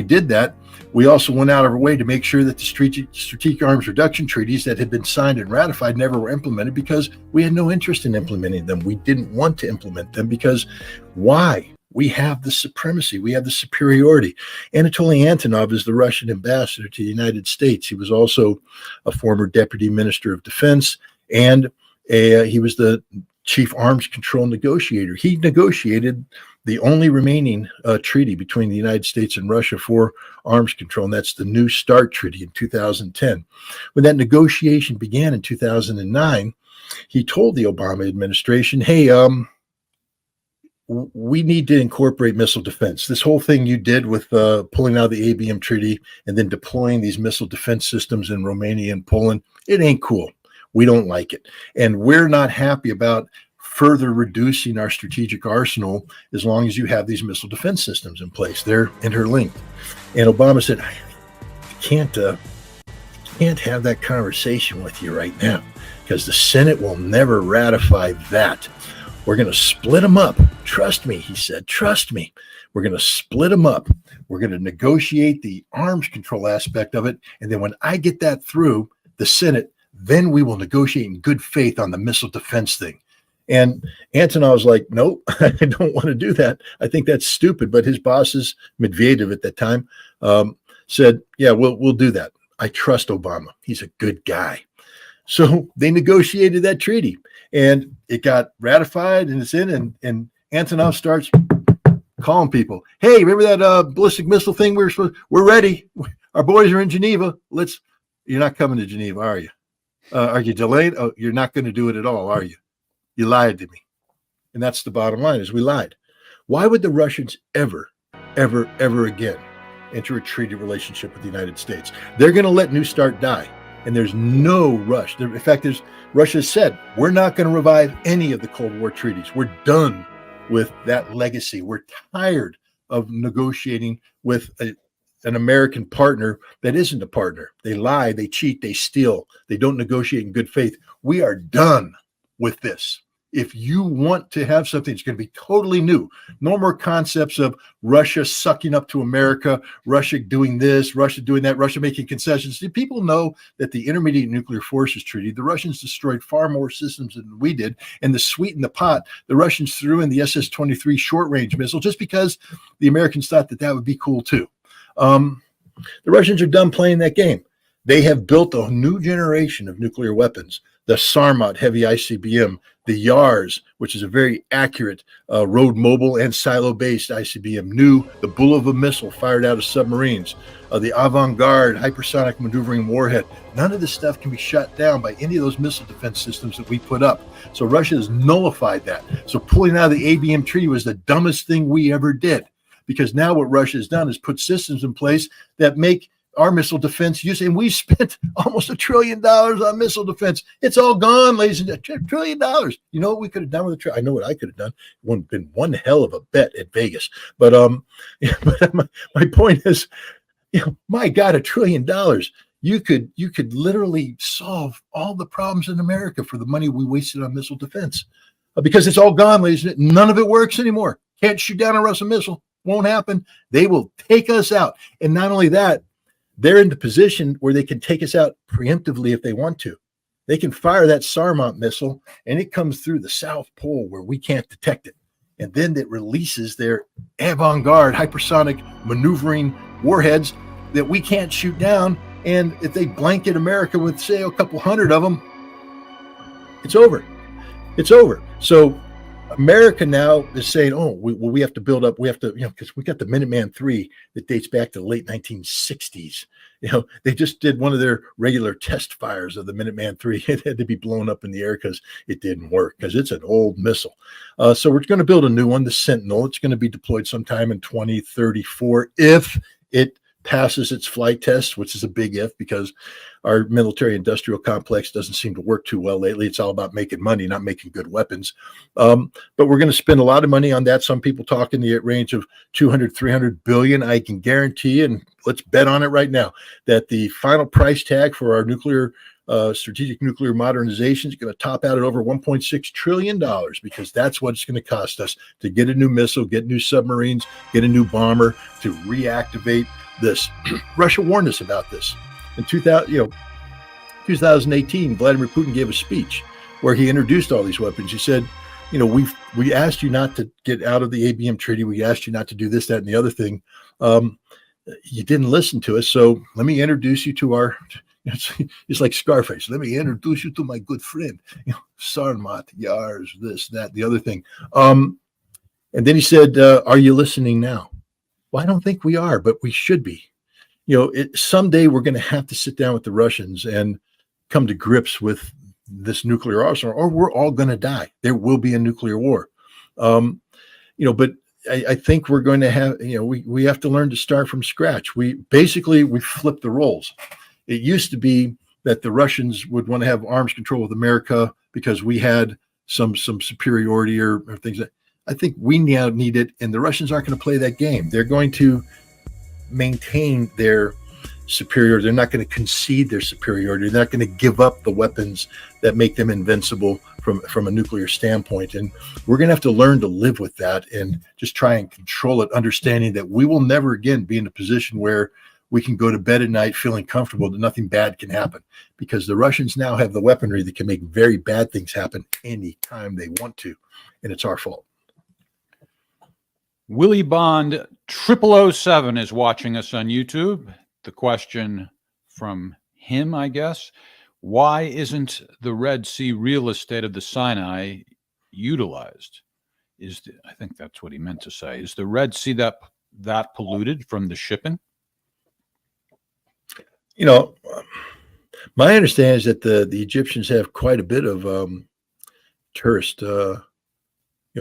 A: did that, we also went out of our way to make sure that the strategic arms reduction treaties that had been signed and ratified never were implemented, because we had no interest in implementing them. We didn't want to implement them because why? We have the supremacy. We have the superiority. Anatoly Antonov is the Russian ambassador to the United States. He was also a former deputy minister of defense, and he was the chief arms control negotiator. He negotiated the only remaining treaty between the United States and Russia for arms control, and that's the New START Treaty in 2010. When that negotiation began in 2009, he told the Obama administration, hey, we need to incorporate missile defense. This whole thing you did with pulling out of the ABM treaty and then deploying these missile defense systems in Romania and Poland, it ain't cool. We don't like it. And we're not happy about further reducing our strategic arsenal as long as you have these missile defense systems in place. They're interlinked. And Obama said, I can't have that conversation with you right now because the Senate will never ratify that. We're going to split them up. Trust me, he said, trust me. We're going to split them up. We're going to negotiate the arms control aspect of it. And then when I get that through the Senate, then we will negotiate in good faith on the missile defense thing. And Antonov was like, nope, I don't want to do that. I think that's stupid. But his bosses, Medvedev at that time, said, yeah, we'll do that. I trust Obama. He's a good guy. So they negotiated that treaty. And it got ratified and it's in, and Antonov starts calling people. Hey, remember that ballistic missile thing? We're ready. Our boys are in Geneva. You're not coming to Geneva, are you? Are you delayed? Oh, you're not going to do it at all, are you? You lied to me. And that's the bottom line, is we lied. Why would the Russians ever again enter a treaty relationship with the United States? They're going to let New START die. And there's no rush. In fact, Russia said, we're not going to revive any of the Cold War treaties. We're done with that legacy. We're tired of negotiating with an American partner that isn't a partner. They lie, they cheat, they steal. They don't negotiate in good faith. We are done with this. If you want to have something that's going to be totally new, no more concepts of Russia sucking up to America, Russia doing this, Russia doing that, Russia making concessions. People know that the Intermediate Nuclear Forces Treaty, the Russians destroyed far more systems than we did. And to sweeten the pot, the Russians threw in the SS-23 short-range missile just because the Americans thought that would be cool too. The Russians are done playing that game. They have built a new generation of nuclear weapons. The Sarmat heavy ICBM, the YARS, which is a very accurate road mobile and silo-based ICBM, the Bulava missile fired out of submarines, the Avant-Garde hypersonic maneuvering warhead. None of this stuff can be shut down by any of those missile defense systems that we put up. So Russia has nullified that. So pulling out of the ABM treaty was the dumbest thing we ever did, because now what Russia has done is put systems in place that make our missile defense use, and we spent almost $1 trillion on missile defense. It's all gone, ladies and gentlemen. $1 trillion. You know what we could have done with I know what I could have done. It would have been one hell of a bet at Vegas. But my point is, my God, $1 trillion. You could literally solve all the problems in America for the money we wasted on missile defense, because it's all gone, ladies and gentlemen. None of it works anymore. Can't shoot down a Russian missile. Won't happen. They will take us out. And not only that, they're in the position where they can take us out preemptively if they want to. They can fire that Sarmat missile and it comes through the South Pole where we can't detect it. And then it releases their Avant-Garde hypersonic maneuvering warheads that we can't shoot down. And if they blanket America with, say, a couple hundred of them, it's over. It's over. So America now is saying, oh, we have to build up. We have to, because we got the Minuteman III that dates back to the late 1960s. They just did one of their regular test fires of the Minuteman III. It had to be blown up in the air because it didn't work, because it's an old missile. So we're going to build a new one, the Sentinel. It's going to be deployed sometime in 2034 if it passes its flight test, which is a big if, because our military industrial complex doesn't seem to work too well lately. It's all about making money, not making good weapons. But we're going to spend a lot of money on that. Some people talk in the range of 200, 300 billion. I can guarantee, and let's bet on it right now, that the final price tag for our nuclear strategic nuclear modernization is going to top out at over $1.6 trillion because that's what it's going to cost us to get a new missile, get new submarines, get a new bomber to reactivate this. Russia warned us about this. In 2018, Vladimir Putin gave a speech where he introduced all these weapons. He said, we asked you not to get out of the ABM treaty. We asked you not to do this, that, and the other thing. You didn't listen to us. So let me introduce you to our, it's like Scarface. Let me introduce you to my good friend, Sarmat, Yars, this, that, the other thing. And then he said, are you listening now? Well, I don't think we are, but we should be. Someday we're going to have to sit down with the Russians and come to grips with this nuclear arsenal, or we're all going to die. There will be a nuclear war. But I think we're going to have, we have to learn to start from scratch. We flipped the roles. It used to be that the Russians would want to have arms control with America because we had some superiority or things that I think we now need it. And the Russians aren't going to play that game. They're going to maintain their superiority. They're not going to concede their superiority. They're not going to give up the weapons that make them invincible from a nuclear standpoint. And we're going to have to learn to live with that and just try and control it, understanding that we will never again be in a position where we can go to bed at night feeling comfortable that nothing bad can happen, because the Russians now have the weaponry that can make very bad things happen anytime they want to. And it's our fault.
B: Willie Bond 0007 is watching us on YouTube. The question from him, I guess, why isn't the Red Sea real estate of the Sinai utilized? I think that's what he meant to say. Is the Red Sea that polluted from the shipping?
A: My understanding is that the Egyptians have quite a bit of tourist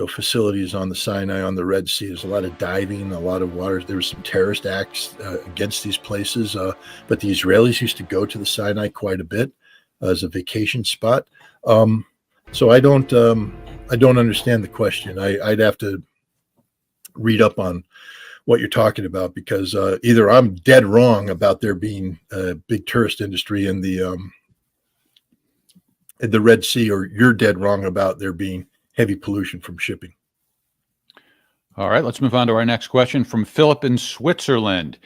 A: facilities on the Sinai, on the Red Sea. There's a lot of diving, a lot of water. There was some terrorist acts against these places, but the Israelis used to go to the Sinai quite a bit as a vacation spot. So I don't understand the question. I'd have to read up on what you're talking about, because either I'm dead wrong about there being a big tourist industry in the Red Sea, or you're dead wrong about there being heavy pollution from shipping.
B: All right, let's move on to our next question from Philip in Switzerland.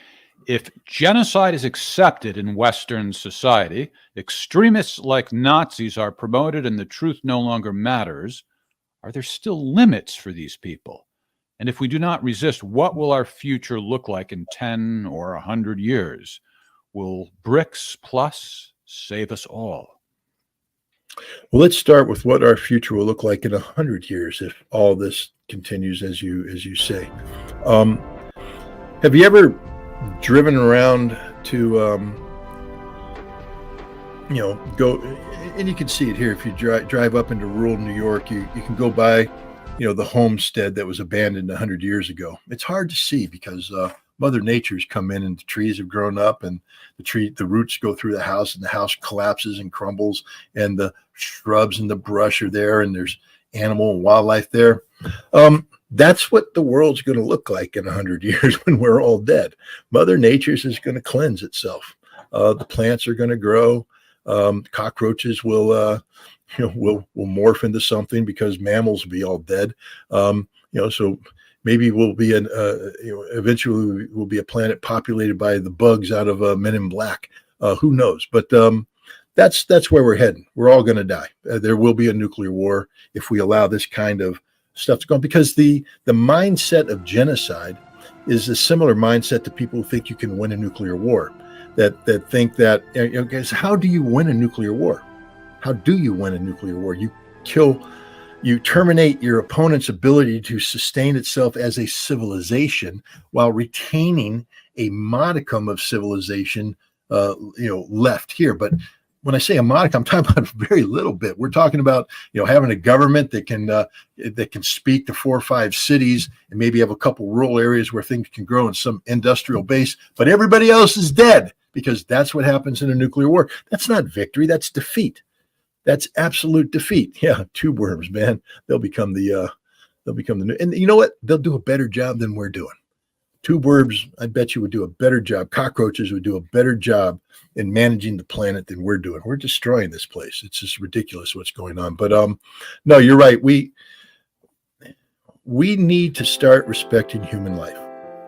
B: If genocide is accepted in Western society, extremists like Nazis are promoted, and the truth no longer matters, are there still limits for these people? And if we do not resist, what will our future look like in 10 or 100 years? Will BRICS Plus save us all?
A: Well, let's start with what our future will look like in 100 years if all this continues as you say. Have you ever driven around to go, and you can see it here if you drive up into rural New York, you can go by the homestead that was abandoned 100 years ago. It's hard to see because Mother Nature's come in and the trees have grown up, and the roots go through the house, and the house collapses and crumbles, and the shrubs and the brush are there, and there's animal and wildlife there. That's what the world's going to look like in 100 years when we're all dead. Mother Nature's is going to cleanse itself. The plants are going to grow. Cockroaches will morph into something because mammals will be all dead. So maybe we'll be eventually we'll be a planet populated by the bugs out of Men in Black. Who knows? But that's where we're heading. We're all going to die. There will be a nuclear war if we allow this kind of stuff to go on, because the mindset of genocide is a similar mindset to people who think you can win a nuclear war. That think that, guys, how do you win a nuclear war? How do you win a nuclear war? You terminate your opponent's ability to sustain itself as a civilization while retaining a modicum of civilization, left here. But when I say a modicum, I'm talking about very little bit. We're talking about, having a government that can speak to 4 or 5 cities and maybe have a couple rural areas where things can grow in some industrial base, but everybody else is dead, because that's what happens in a nuclear war. That's not victory. That's defeat. That's absolute defeat. Yeah, tube worms, man. They'll become the new. And you know what? They'll do a better job than we're doing. tubewarbs, I bet you would do a better job. Cockroaches would do a better job in managing the planet than we're doing. We're destroying this place. It's just ridiculous what's going on. But no, you're right. We need to start respecting human life.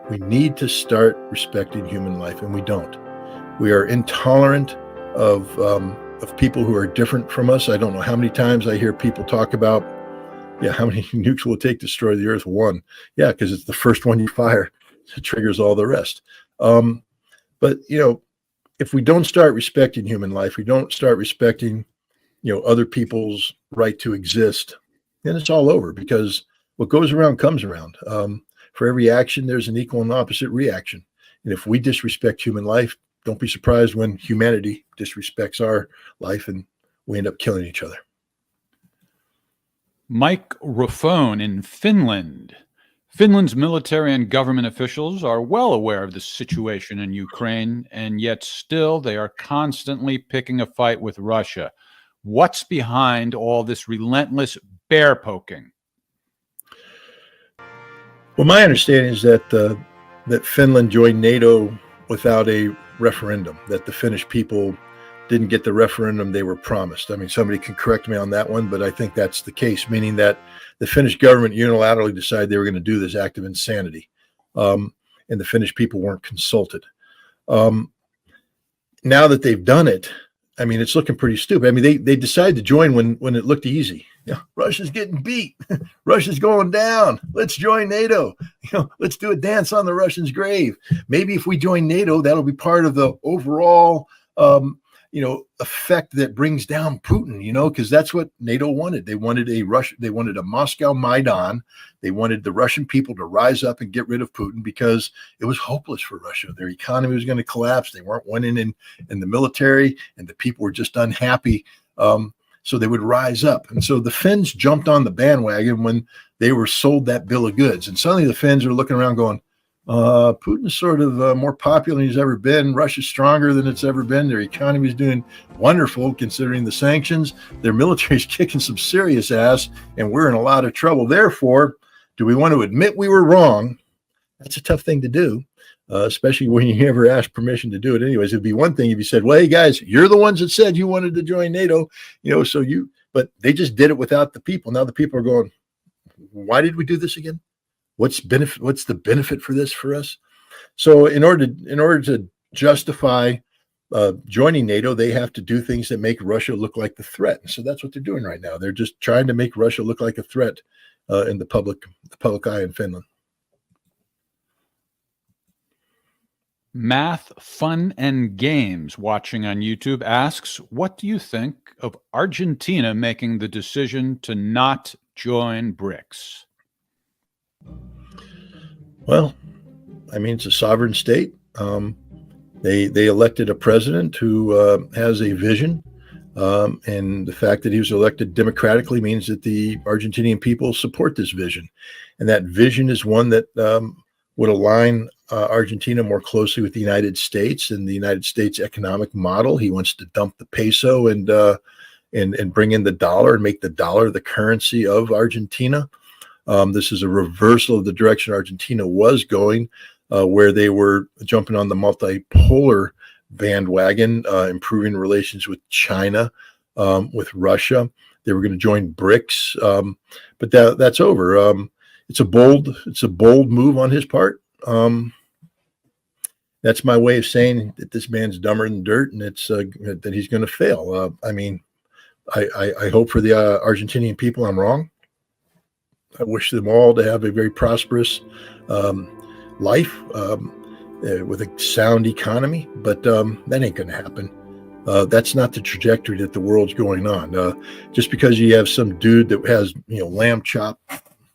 A: We need to start respecting human life, and we don't. We are intolerant of people who are different from us. I don't know how many times I hear people talk about, how many nukes will it take to destroy the earth? One. Yeah, because it's the first one you fire. It triggers all the rest. But, if we don't start respecting human life, we don't start respecting, other people's right to exist, then it's all over, because what goes around comes around. For every action, there's an equal and opposite reaction. And if we disrespect human life, don't be surprised when humanity disrespects our life and we end up killing each other.
B: Mike Raffone in Finland. Finland's military and government officials are well aware of the situation in Ukraine, and yet still they are constantly picking a fight with Russia. What's behind all this relentless bear poking?
A: Well, my understanding is that Finland joined NATO without a referendum, that the Finnish people didn't get the referendum they were promised. I mean, somebody can correct me on that one, but I think that's the case, meaning that the Finnish government unilaterally decided they were going to do this act of insanity, and the Finnish people weren't consulted. Now that they've done it, I mean, it's looking pretty stupid. I mean, they decided to join when it looked easy. Russia's getting beat. Russia's going down. Let's join NATO. Let's do a dance on the Russians' grave. Maybe if we join NATO, that'll be part of the overall effect that brings down Putin, because that's what NATO wanted. They wanted a Moscow Maidan. They wanted the Russian people to rise up and get rid of Putin because it was hopeless for Russia. Their economy was going to collapse. They weren't winning in the military, and the people were just unhappy. So they would rise up. And so the Finns jumped on the bandwagon when they were sold that bill of goods. And suddenly the Finns are looking around going, Putin's sort of more popular than he's ever been. Russia's stronger than it's ever been. Their economy is doing wonderful considering the sanctions. Their military's kicking some serious ass, and we're in a lot of trouble. Therefore, do we want to admit we were wrong? That's a tough thing to do, especially when you never ask permission to do it anyways. It'd be one thing if you said, well, hey, guys, you're the ones that said you wanted to join NATO, but they just did it without the people. Now the people are going, why did we do this again? What's the benefit for this for us? So in order to justify joining NATO, they have to do things that make Russia look like the threat. And so that's what they're doing right now. They're just trying to make Russia look like a threat in the public eye in Finland.
B: Math, Fun, and Games watching on YouTube asks, what do you think of Argentina making the decision to not join BRICS? Well, I mean, it's a sovereign state. They elected a president who has a vision, and the fact that he was elected democratically means that the Argentinian people support this vision, and that vision is one that would align Argentina more closely with the United States and the United States economic model. He wants to dump the peso and bring in the dollar and make the dollar the currency of Argentina. This is a reversal of the direction Argentina was going, where they were jumping on the multipolar bandwagon, improving relations with China, with Russia. They were going to join BRICS, but that's over. It's a bold move on his part. That's my way of saying that this man's dumber than dirt, and it's that he's going to fail. I mean, I hope for the Argentinian people I'm wrong. I wish them all to have a very prosperous life with a sound economy, but that ain't going to happen. That's not the trajectory that the world's going on. Just because you have some dude that has lamb chop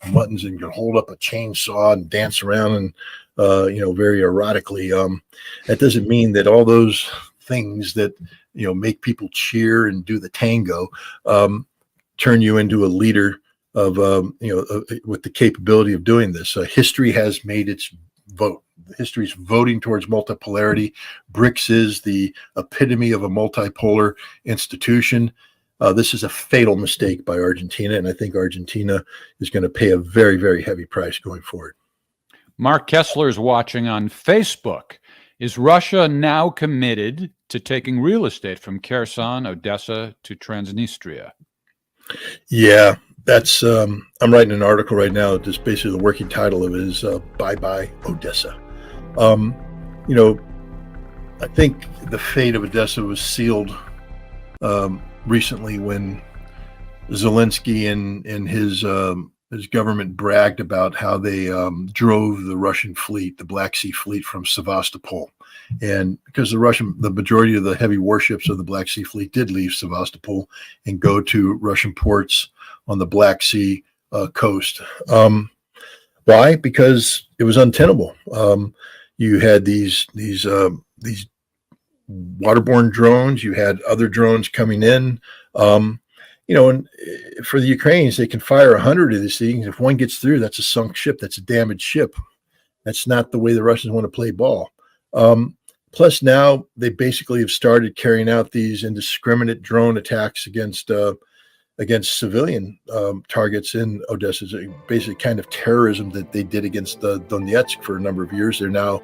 B: muttons and can hold up a chainsaw and dance around and very erotically, that doesn't mean that all those things that make people cheer and do the tango turn you into a leader of with the capability of doing this. History has made its vote. History is voting towards multipolarity. BRICS is the epitome of a multipolar institution. This is a fatal mistake by Argentina, and I think Argentina is going to pay a very, very heavy price going forward. Mark Kessler is watching on Facebook. Is Russia now committed to taking real estate from Kherson, Odessa to Transnistria?
A: Yeah, that's. I'm writing an article right now. Just basically the working title of it is "Bye Bye Odessa." You know, I think the fate of Odessa was sealed recently when Zelensky and his government bragged about how they drove the Russian fleet, the Black Sea fleet, from Sevastopol. And because the majority of the heavy warships of the Black Sea fleet did leave Sevastopol and go to Russian ports on the Black Sea coast. Why? Because it was untenable. You had these waterborne drones. You had other drones coming in. And for the Ukrainians, they can fire 100 of these things. If one gets through, that's a sunk ship. That's a damaged ship. That's not the way the Russians want to play ball. Plus, now they basically have started carrying out these indiscriminate drone attacks against civilian targets in Odessa. It's basically kind of terrorism that they did against Donetsk for a number of years. They're now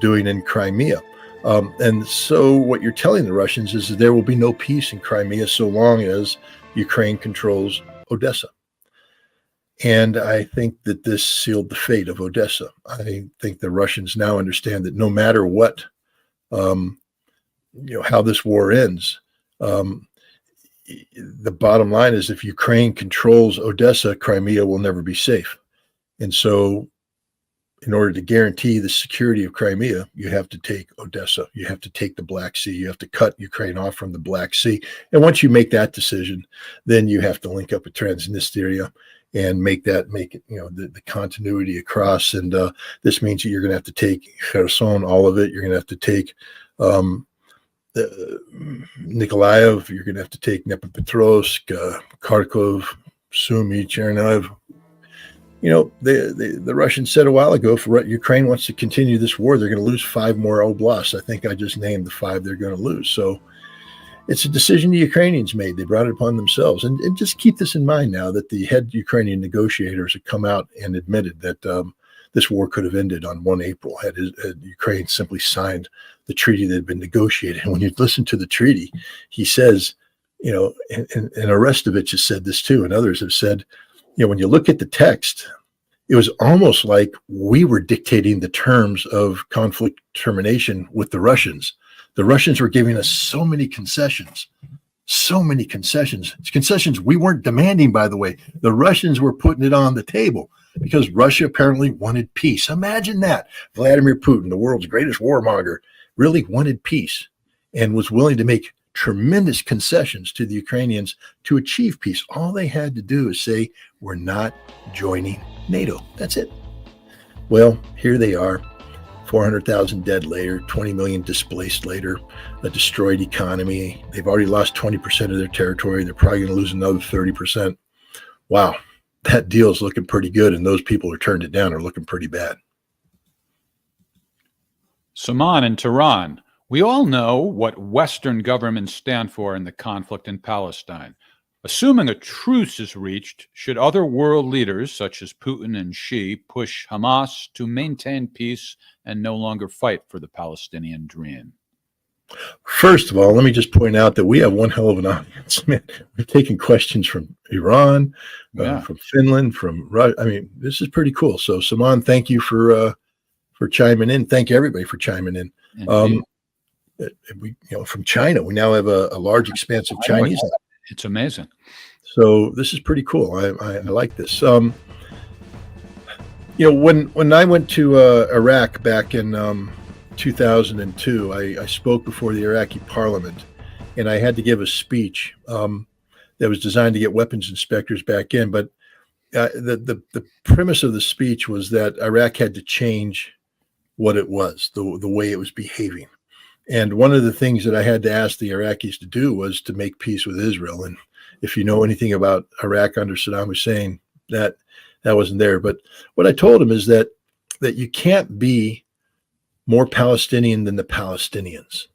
A: doing in Crimea. And so what you're telling the Russians is that there will be no peace in Crimea so long as Ukraine controls Odessa. And I think that this sealed the fate of Odessa. I think the Russians now understand that no matter what, how this war ends, the bottom line is if Ukraine controls Odessa, Crimea will never be safe. And so in order to guarantee the security of Crimea, you have to take Odessa. You have to take the Black Sea. You have to cut Ukraine off from the Black Sea. And once you make that decision, then you have to link up with Transnistria and make it, the continuity across. And this means that you're going to have to take Kherson, all of it. You're going to have to take Nikolaev. You're going to have to take Dnipropetrovsk, Kharkov, Sumy, Chernihiv. The Russians said a while ago, if Ukraine wants to continue this war, they're going to lose 5 more oblasts. I think I just named the 5 they're going to lose. So it's a decision the Ukrainians made. They brought it upon themselves. And just keep this in mind now that the head Ukrainian negotiators have come out and admitted that this war could have ended on 1 April had Ukraine simply signed the treaty that had been negotiated. And when you listen to the treaty, he says, and Arestovich has said this too, and others have said, when you look at the text, it was almost like we were dictating the terms of conflict termination with the Russians. The Russians were giving us so many concessions concessions we weren't demanding, by the way. The Russians were putting it on the table because Russia apparently wanted peace. Imagine that. Vladimir Putin, the world's greatest warmonger, really wanted peace and was willing to make tremendous concessions to the Ukrainians to achieve peace. All they had to do is say, we're not joining NATO. That's it. Well, here they are, 400,000 dead later, 20 million displaced later, a destroyed economy. They've already lost 20% of their territory. They're probably going to lose another 30%. Wow, that deal's looking pretty good, and those people who turned it down are looking pretty bad.
B: Saman in Tehran. We all know what Western governments stand for in the conflict in Palestine. Assuming a truce is reached, should other world leaders, such as Putin and Xi, push Hamas to maintain peace and no longer fight for the Palestinian dream?
A: First of all, let me just point out that we have one hell of an audience. Man, we're taking questions from Iran, from Finland, from Russia. I mean, this is pretty cool. So, Saman, thank you for chiming in. Thank you, everybody, for chiming in. From China, we now have a large expanse of Chinese.
B: It's amazing.
A: So this is pretty cool. I like this. When I went to Iraq back in 2002, I spoke before the Iraqi parliament, and I had to give a speech that was designed to get weapons inspectors back in. But the premise of the speech was that Iraq had to change what it was, the way it was behaving. And one of the things that I had to ask the Iraqis to do was to make peace with Israel. And if you know anything about Iraq under Saddam Hussein, that wasn't there. But what I told him is that you can't be more Palestinian than the Palestinians,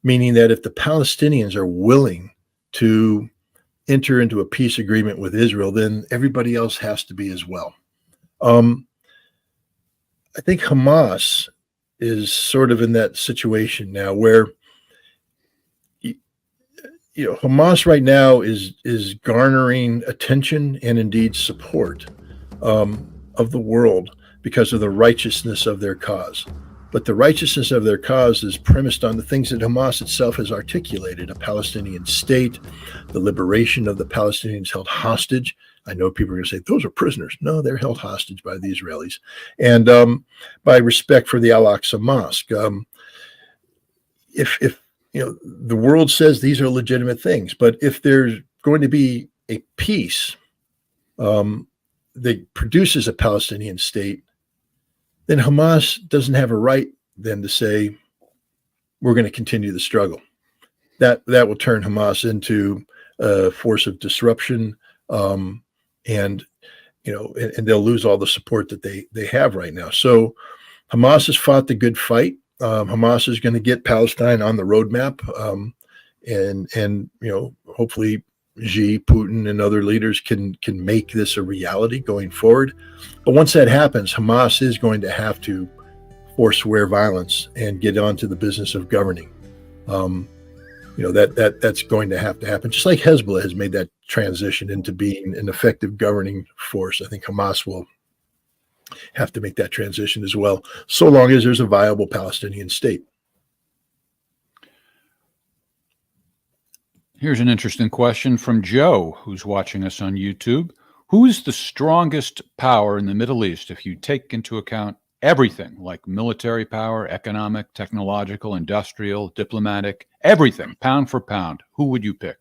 A: meaning that if the Palestinians are willing to enter into a peace agreement with Israel, then everybody else has to be as well. I think Hamas is sort of in that situation now where Hamas right now is garnering attention and indeed support of the world because of the righteousness of their cause. But the righteousness of their cause is premised on the things that Hamas itself has articulated: a Palestinian state, the liberation of the Palestinians held hostage. I know people are going to say those are prisoners. No, they're held hostage by the Israelis, and by respect for the Al-Aqsa Mosque. If the world says these are legitimate things, but if there's going to be a peace that produces a Palestinian state, then Hamas doesn't have a right then to say we're going to continue the struggle. That will turn Hamas into a force of disruption, and they'll lose all the support that they have right now. So Hamas has fought the good fight. Hamas is going to get Palestine on the roadmap, and hopefully Xi, Putin, and other leaders can make this a reality going forward. But once that happens, Hamas is going to have to forswear violence and get on to the business of governing. That's going to have to happen. Just like Hezbollah has made that transition into being an effective governing force, I think Hamas will have to make that transition as well, so long as there's a viable Palestinian state.
B: Here's an interesting question from Joe, who's watching us on YouTube. Who is the strongest power in the Middle East if you take into account everything, like military power, economic, technological, industrial, diplomatic, everything, pound for pound? Who would you pick?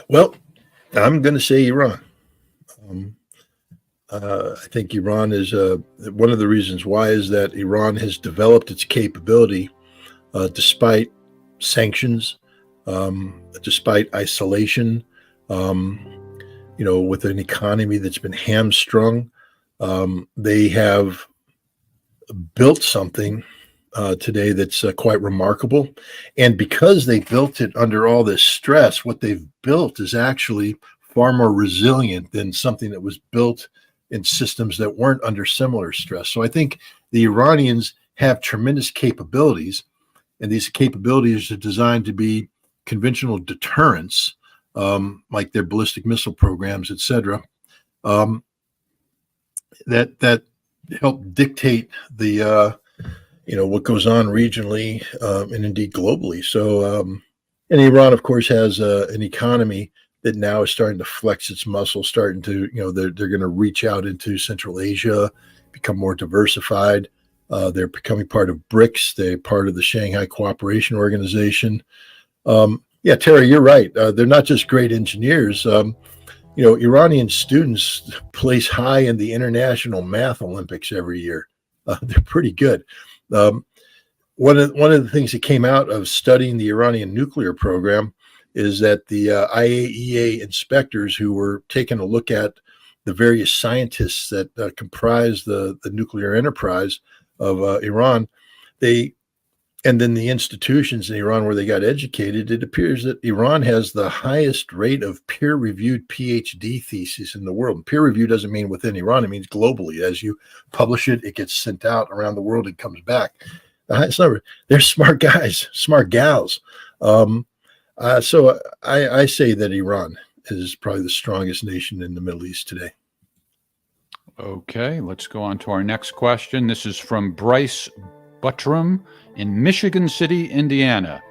A: Well, I'm going to say Iran. I think Iran is one of the reasons why is that Iran has developed its capability despite sanctions, despite isolation, with an economy that's been hamstrung. They have built something today that's quite remarkable. And because they built it under all this stress, what they've built is actually far more resilient than something that was built in systems that weren't under similar stress. So I think the Iranians have tremendous capabilities, and these capabilities are designed to be conventional deterrents, like their ballistic missile programs, et cetera, that help dictate the what goes on regionally and indeed globally. So, and Iran, of course, has an economy that now is starting to flex its muscles, starting to, they're going to reach out into Central Asia, become more diversified. They're becoming part of BRICS. They're part of the Shanghai Cooperation Organization. Yeah, Terry, you're right. They're not just great engineers. Iranian students place high in the International Math Olympics every year. They're pretty good. One of the things that came out of studying the Iranian nuclear program is that the IAEA inspectors who were taking a look at the various scientists that comprise the nuclear enterprise of Iran, and then the institutions in Iran where they got educated, it appears that Iran has the highest rate of peer-reviewed PhD theses in the world. And peer review doesn't mean within Iran, it means globally. As you publish it, it gets sent out around the world and comes back. They're smart guys, smart gals. So I say that Iran is probably the strongest nation in the Middle East today.
B: Okay, let's go on to our next question. This is from Bryce Buttram in Michigan City, Indiana.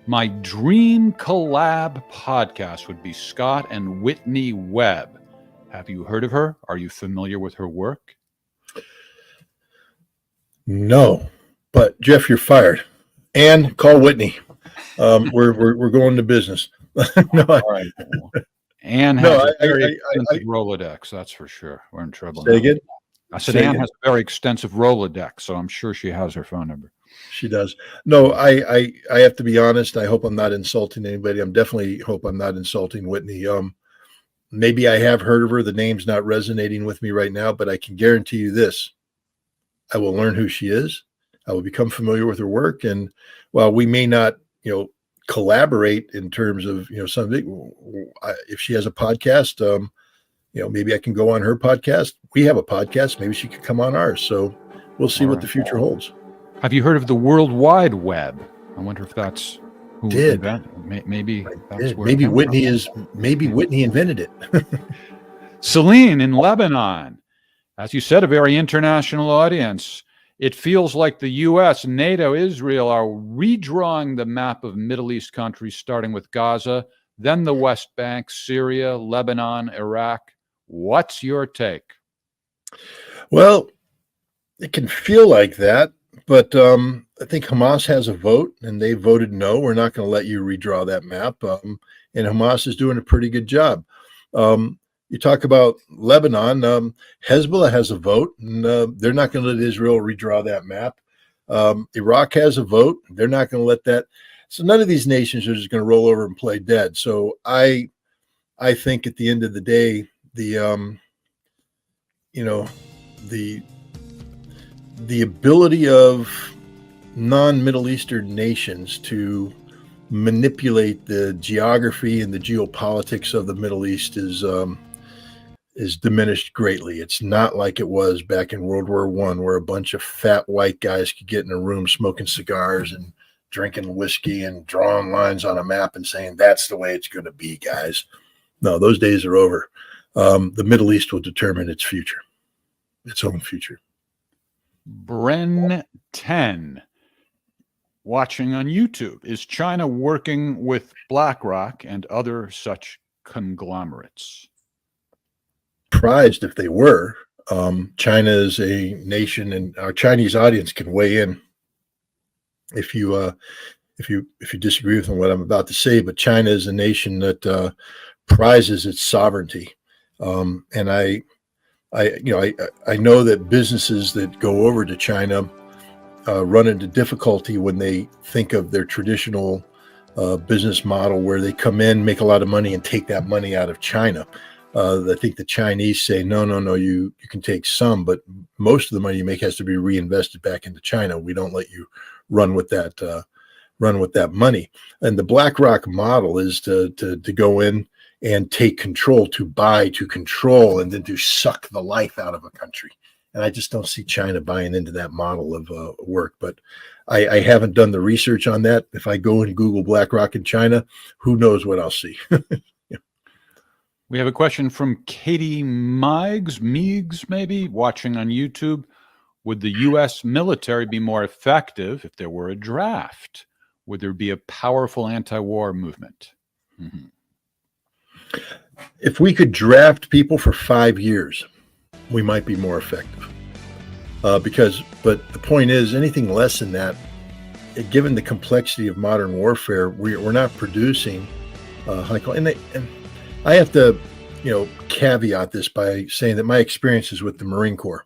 B: My dream collab podcast would be Scott and Whitney Webb. Have you heard of her? Are you familiar with her work?
A: No, but Jeff, you're fired. And call Whitney. We're going to business. No,
B: all right. Anne has a very extensive Rolodex, that's for sure. We're in trouble.
A: Say again?
B: I said Anne has a very extensive Rolodex, so I'm sure she has her phone number.
A: She does. No, I have to be honest. I hope I'm not insulting anybody. I'm definitely hope I'm not insulting Whitney. Maybe I have heard of her. The name's not resonating with me right now, but I can guarantee you this. I will learn who she is, I will become familiar with her work. And while we may not, collaborate in terms of, something, if she has a podcast, maybe I can go on her podcast. We have a podcast. Maybe she could come on ours. So we'll see what the future holds.
B: Have you heard of the World Wide Web? I wonder if that's who invented. Maybe that's where
A: maybe Whitney invented it.
B: Celine in Lebanon. As you said, a very international audience. It feels like the U.S., NATO, Israel are redrawing the map of Middle East countries, starting with Gaza, then the West Bank, Syria, Lebanon, Iraq. What's your take?
A: Well, it can feel like that, but I think Hamas has a vote, and they voted no. We're not going to let you redraw that map, and Hamas is doing a pretty good job. You talk about Lebanon, Hezbollah has a vote, and they're not going to let Israel redraw that map. Iraq has a vote. They're not going to let that. So none of these nations are just going to roll over and play dead. So I think at the end of the day, the ability of non-Middle Eastern nations to manipulate the geography and the geopolitics of the Middle East is diminished greatly. It's not like it was back in World War I, where a bunch of fat white guys could get in a room smoking cigars and drinking whiskey and drawing lines on a map and saying, that's the way it's going to be, guys. No, those days are over. The Middle East will determine its future, its own future.
B: Bren 10, watching on YouTube. Is China working with BlackRock and other such conglomerates?
A: Surprised if they were. China is a nation, and our Chinese audience can weigh in if you disagree with what I'm about to say. But China is a nation that prizes its sovereignty, and I know that businesses that go over to China run into difficulty when they think of their traditional business model, where they come in, make a lot of money, and take that money out of China. I think the Chinese say, no, you can take some, but most of the money you make has to be reinvested back into China. We don't let you run with that money. And the BlackRock model is to go in and take control, to buy, to control, and then to suck the life out of a country. And I just don't see China buying into that model of work. But I haven't done the research on that. If I go and Google BlackRock in China, who knows what I'll see.
B: We have a question from Katie Meigs, maybe, watching on YouTube. Would the U.S. military be more effective if there were a draft? Would there be a powerful anti-war movement? Mm-hmm.
A: If we could draft people for 5 years, we might be more effective. But the point is, anything less than that, given the complexity of modern warfare, we're not producing high quality. And I have to, caveat this by saying that my experience is with the Marine Corps,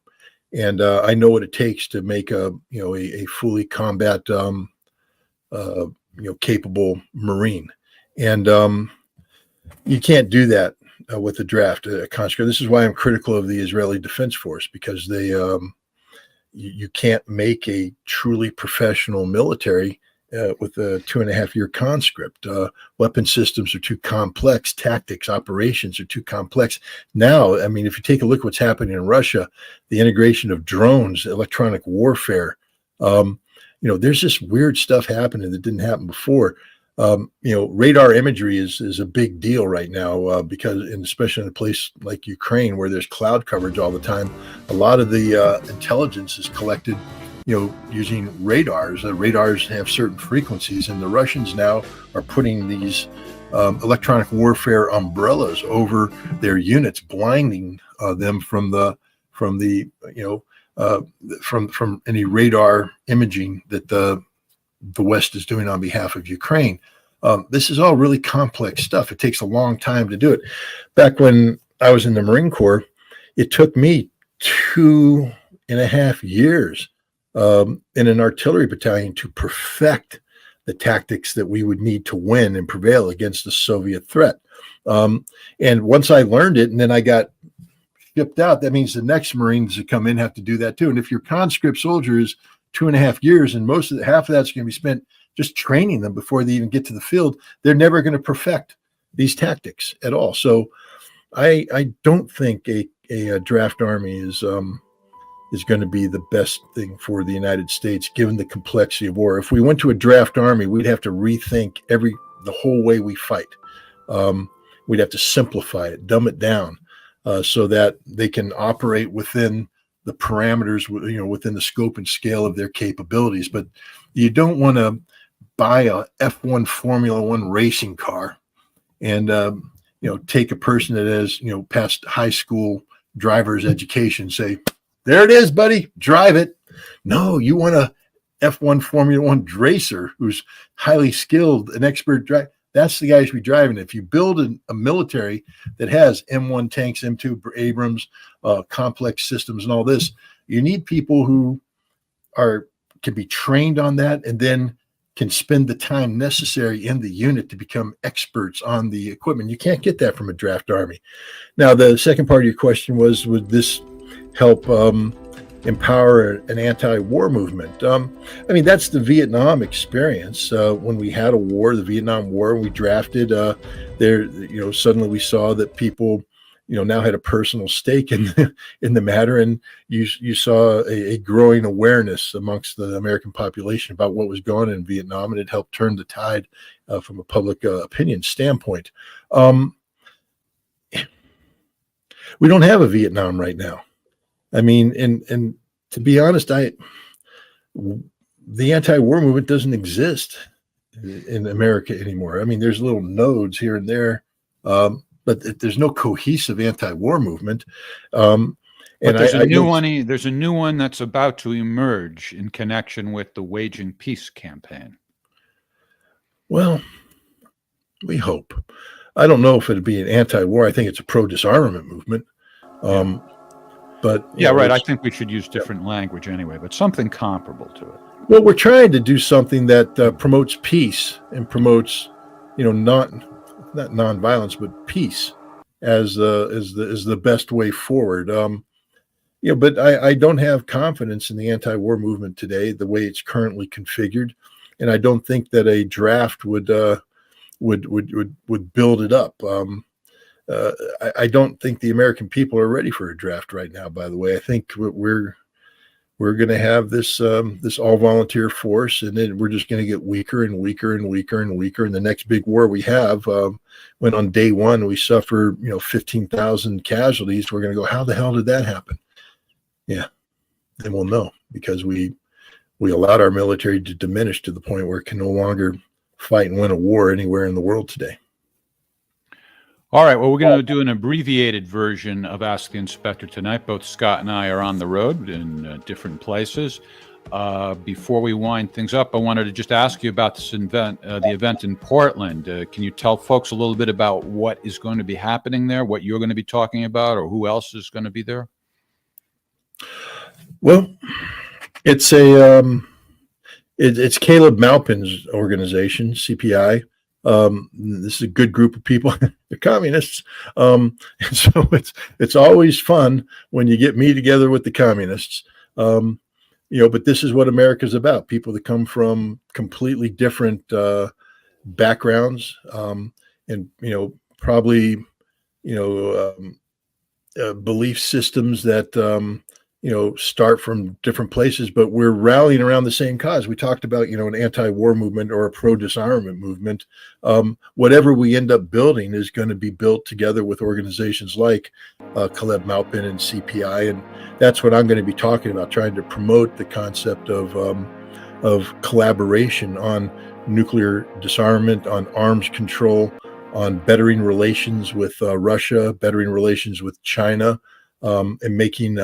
A: and I know what it takes to make a fully combat, capable Marine, and you can't do that with a draft, a conscript. This is why I'm critical of the Israeli Defense Force, because they, you can't make a truly professional military with a 2.5-year conscript. Weapon systems are too complex. Tactics, operations are too complex. Now, I mean, if you take a look at what's happening in Russia, the integration of drones, electronic warfare, there's just weird stuff happening that didn't happen before. Radar imagery is a big deal right now because, and especially in a place like Ukraine, where there's cloud coverage all the time, a lot of the intelligence is collected using radars. Radars have certain frequencies, and the Russians now are putting these electronic warfare umbrellas over their units, blinding them from any radar imaging that the West is doing on behalf of Ukraine. This is all really complex stuff. It takes a long time to do it. Back when I was in the Marine Corps, it took me 2.5 years in an artillery battalion to perfect the tactics that we would need to win and prevail against the Soviet threat. And once I learned it, and then I got shipped out, that means the next Marines that come in have to do that too. And if your conscript soldier is 2.5 years, and half of that's going to be spent just training them before they even get to the field. They're never going to perfect these tactics at all. So I don't think a draft army is going to be the best thing for the United States, given the complexity of war. If we went to a draft army, we'd have to rethink the whole way we fight. We'd have to simplify it, dumb it down, so that they can operate within the parameters, within the scope and scale of their capabilities. But you don't want to buy a F1 Formula One racing car and take a person that has passed high school driver's education, say, there it is, buddy, drive it. No, you want a F1 Formula One racer who's highly skilled, an expert driver. That's the guy who should be driving it. If you build a military that has M1 tanks, M2 Abrams, complex systems, and all this, you need people who can be trained on that and then can spend the time necessary in the unit to become experts on the equipment. You can't get that from a draft army. Now, the second part of your question was, would this help empower an anti-war movement? That's the Vietnam experience. When we had a war, the Vietnam War, we drafted suddenly we saw that people now had a personal stake in the matter, and you saw a growing awareness amongst the American population about what was going on in Vietnam, and it helped turn the tide from a public opinion standpoint. We don't have a Vietnam right now. And to be honest, the anti-war movement doesn't exist in America anymore. There's little nodes here and there, but there's no cohesive anti-war movement.
B: But there's a new one that's about to emerge in connection with the Waging Peace campaign.
A: Well, we hope. I don't know if it'd be an anti-war. I think it's a pro-disarmament movement. But
B: right. I think we should use different language anyway, but something comparable to it.
A: Well, we're trying to do something that promotes peace and promotes, not nonviolence, but peace as the best way forward. But I don't have confidence in the anti-war movement today, the way it's currently configured, and I don't think that a draft would build it up. I don't think the American people are ready for a draft right now. By the way, I think we're going to have this all volunteer force, and then we're just going to get weaker and weaker and weaker and weaker. And the next big war we have, when on day one we suffer 15,000 casualties, we're going to go, how the hell did that happen? Yeah, then we'll know, because we allowed our military to diminish to the point where it can no longer fight and win a war anywhere in the world today.
B: All right, well, we're going to do an abbreviated version of Ask the Inspector tonight. Both Scott and I are on the road in different places. Before we wind things up, I wanted to just ask you about this event, the event in Portland. Can you tell folks a little bit about what is going to be happening there, what you're going to be talking about, or who else is going to be there?
A: Well, it's it's Caleb Maupin's organization, CPI. This is a good group of people. They're communists. And so it's always fun when you get me together with the communists. But this is what America's about. People that come from completely different backgrounds, and probably belief systems that start from different places, but we're rallying around the same cause. We talked about, an anti-war movement or a pro-disarmament movement. Whatever we end up building is going to be built together with organizations like Caleb Maupin and CPI, and that's what I'm going to be talking about, trying to promote the concept of collaboration on nuclear disarmament, on arms control, on bettering relations with Russia, bettering relations with China, and making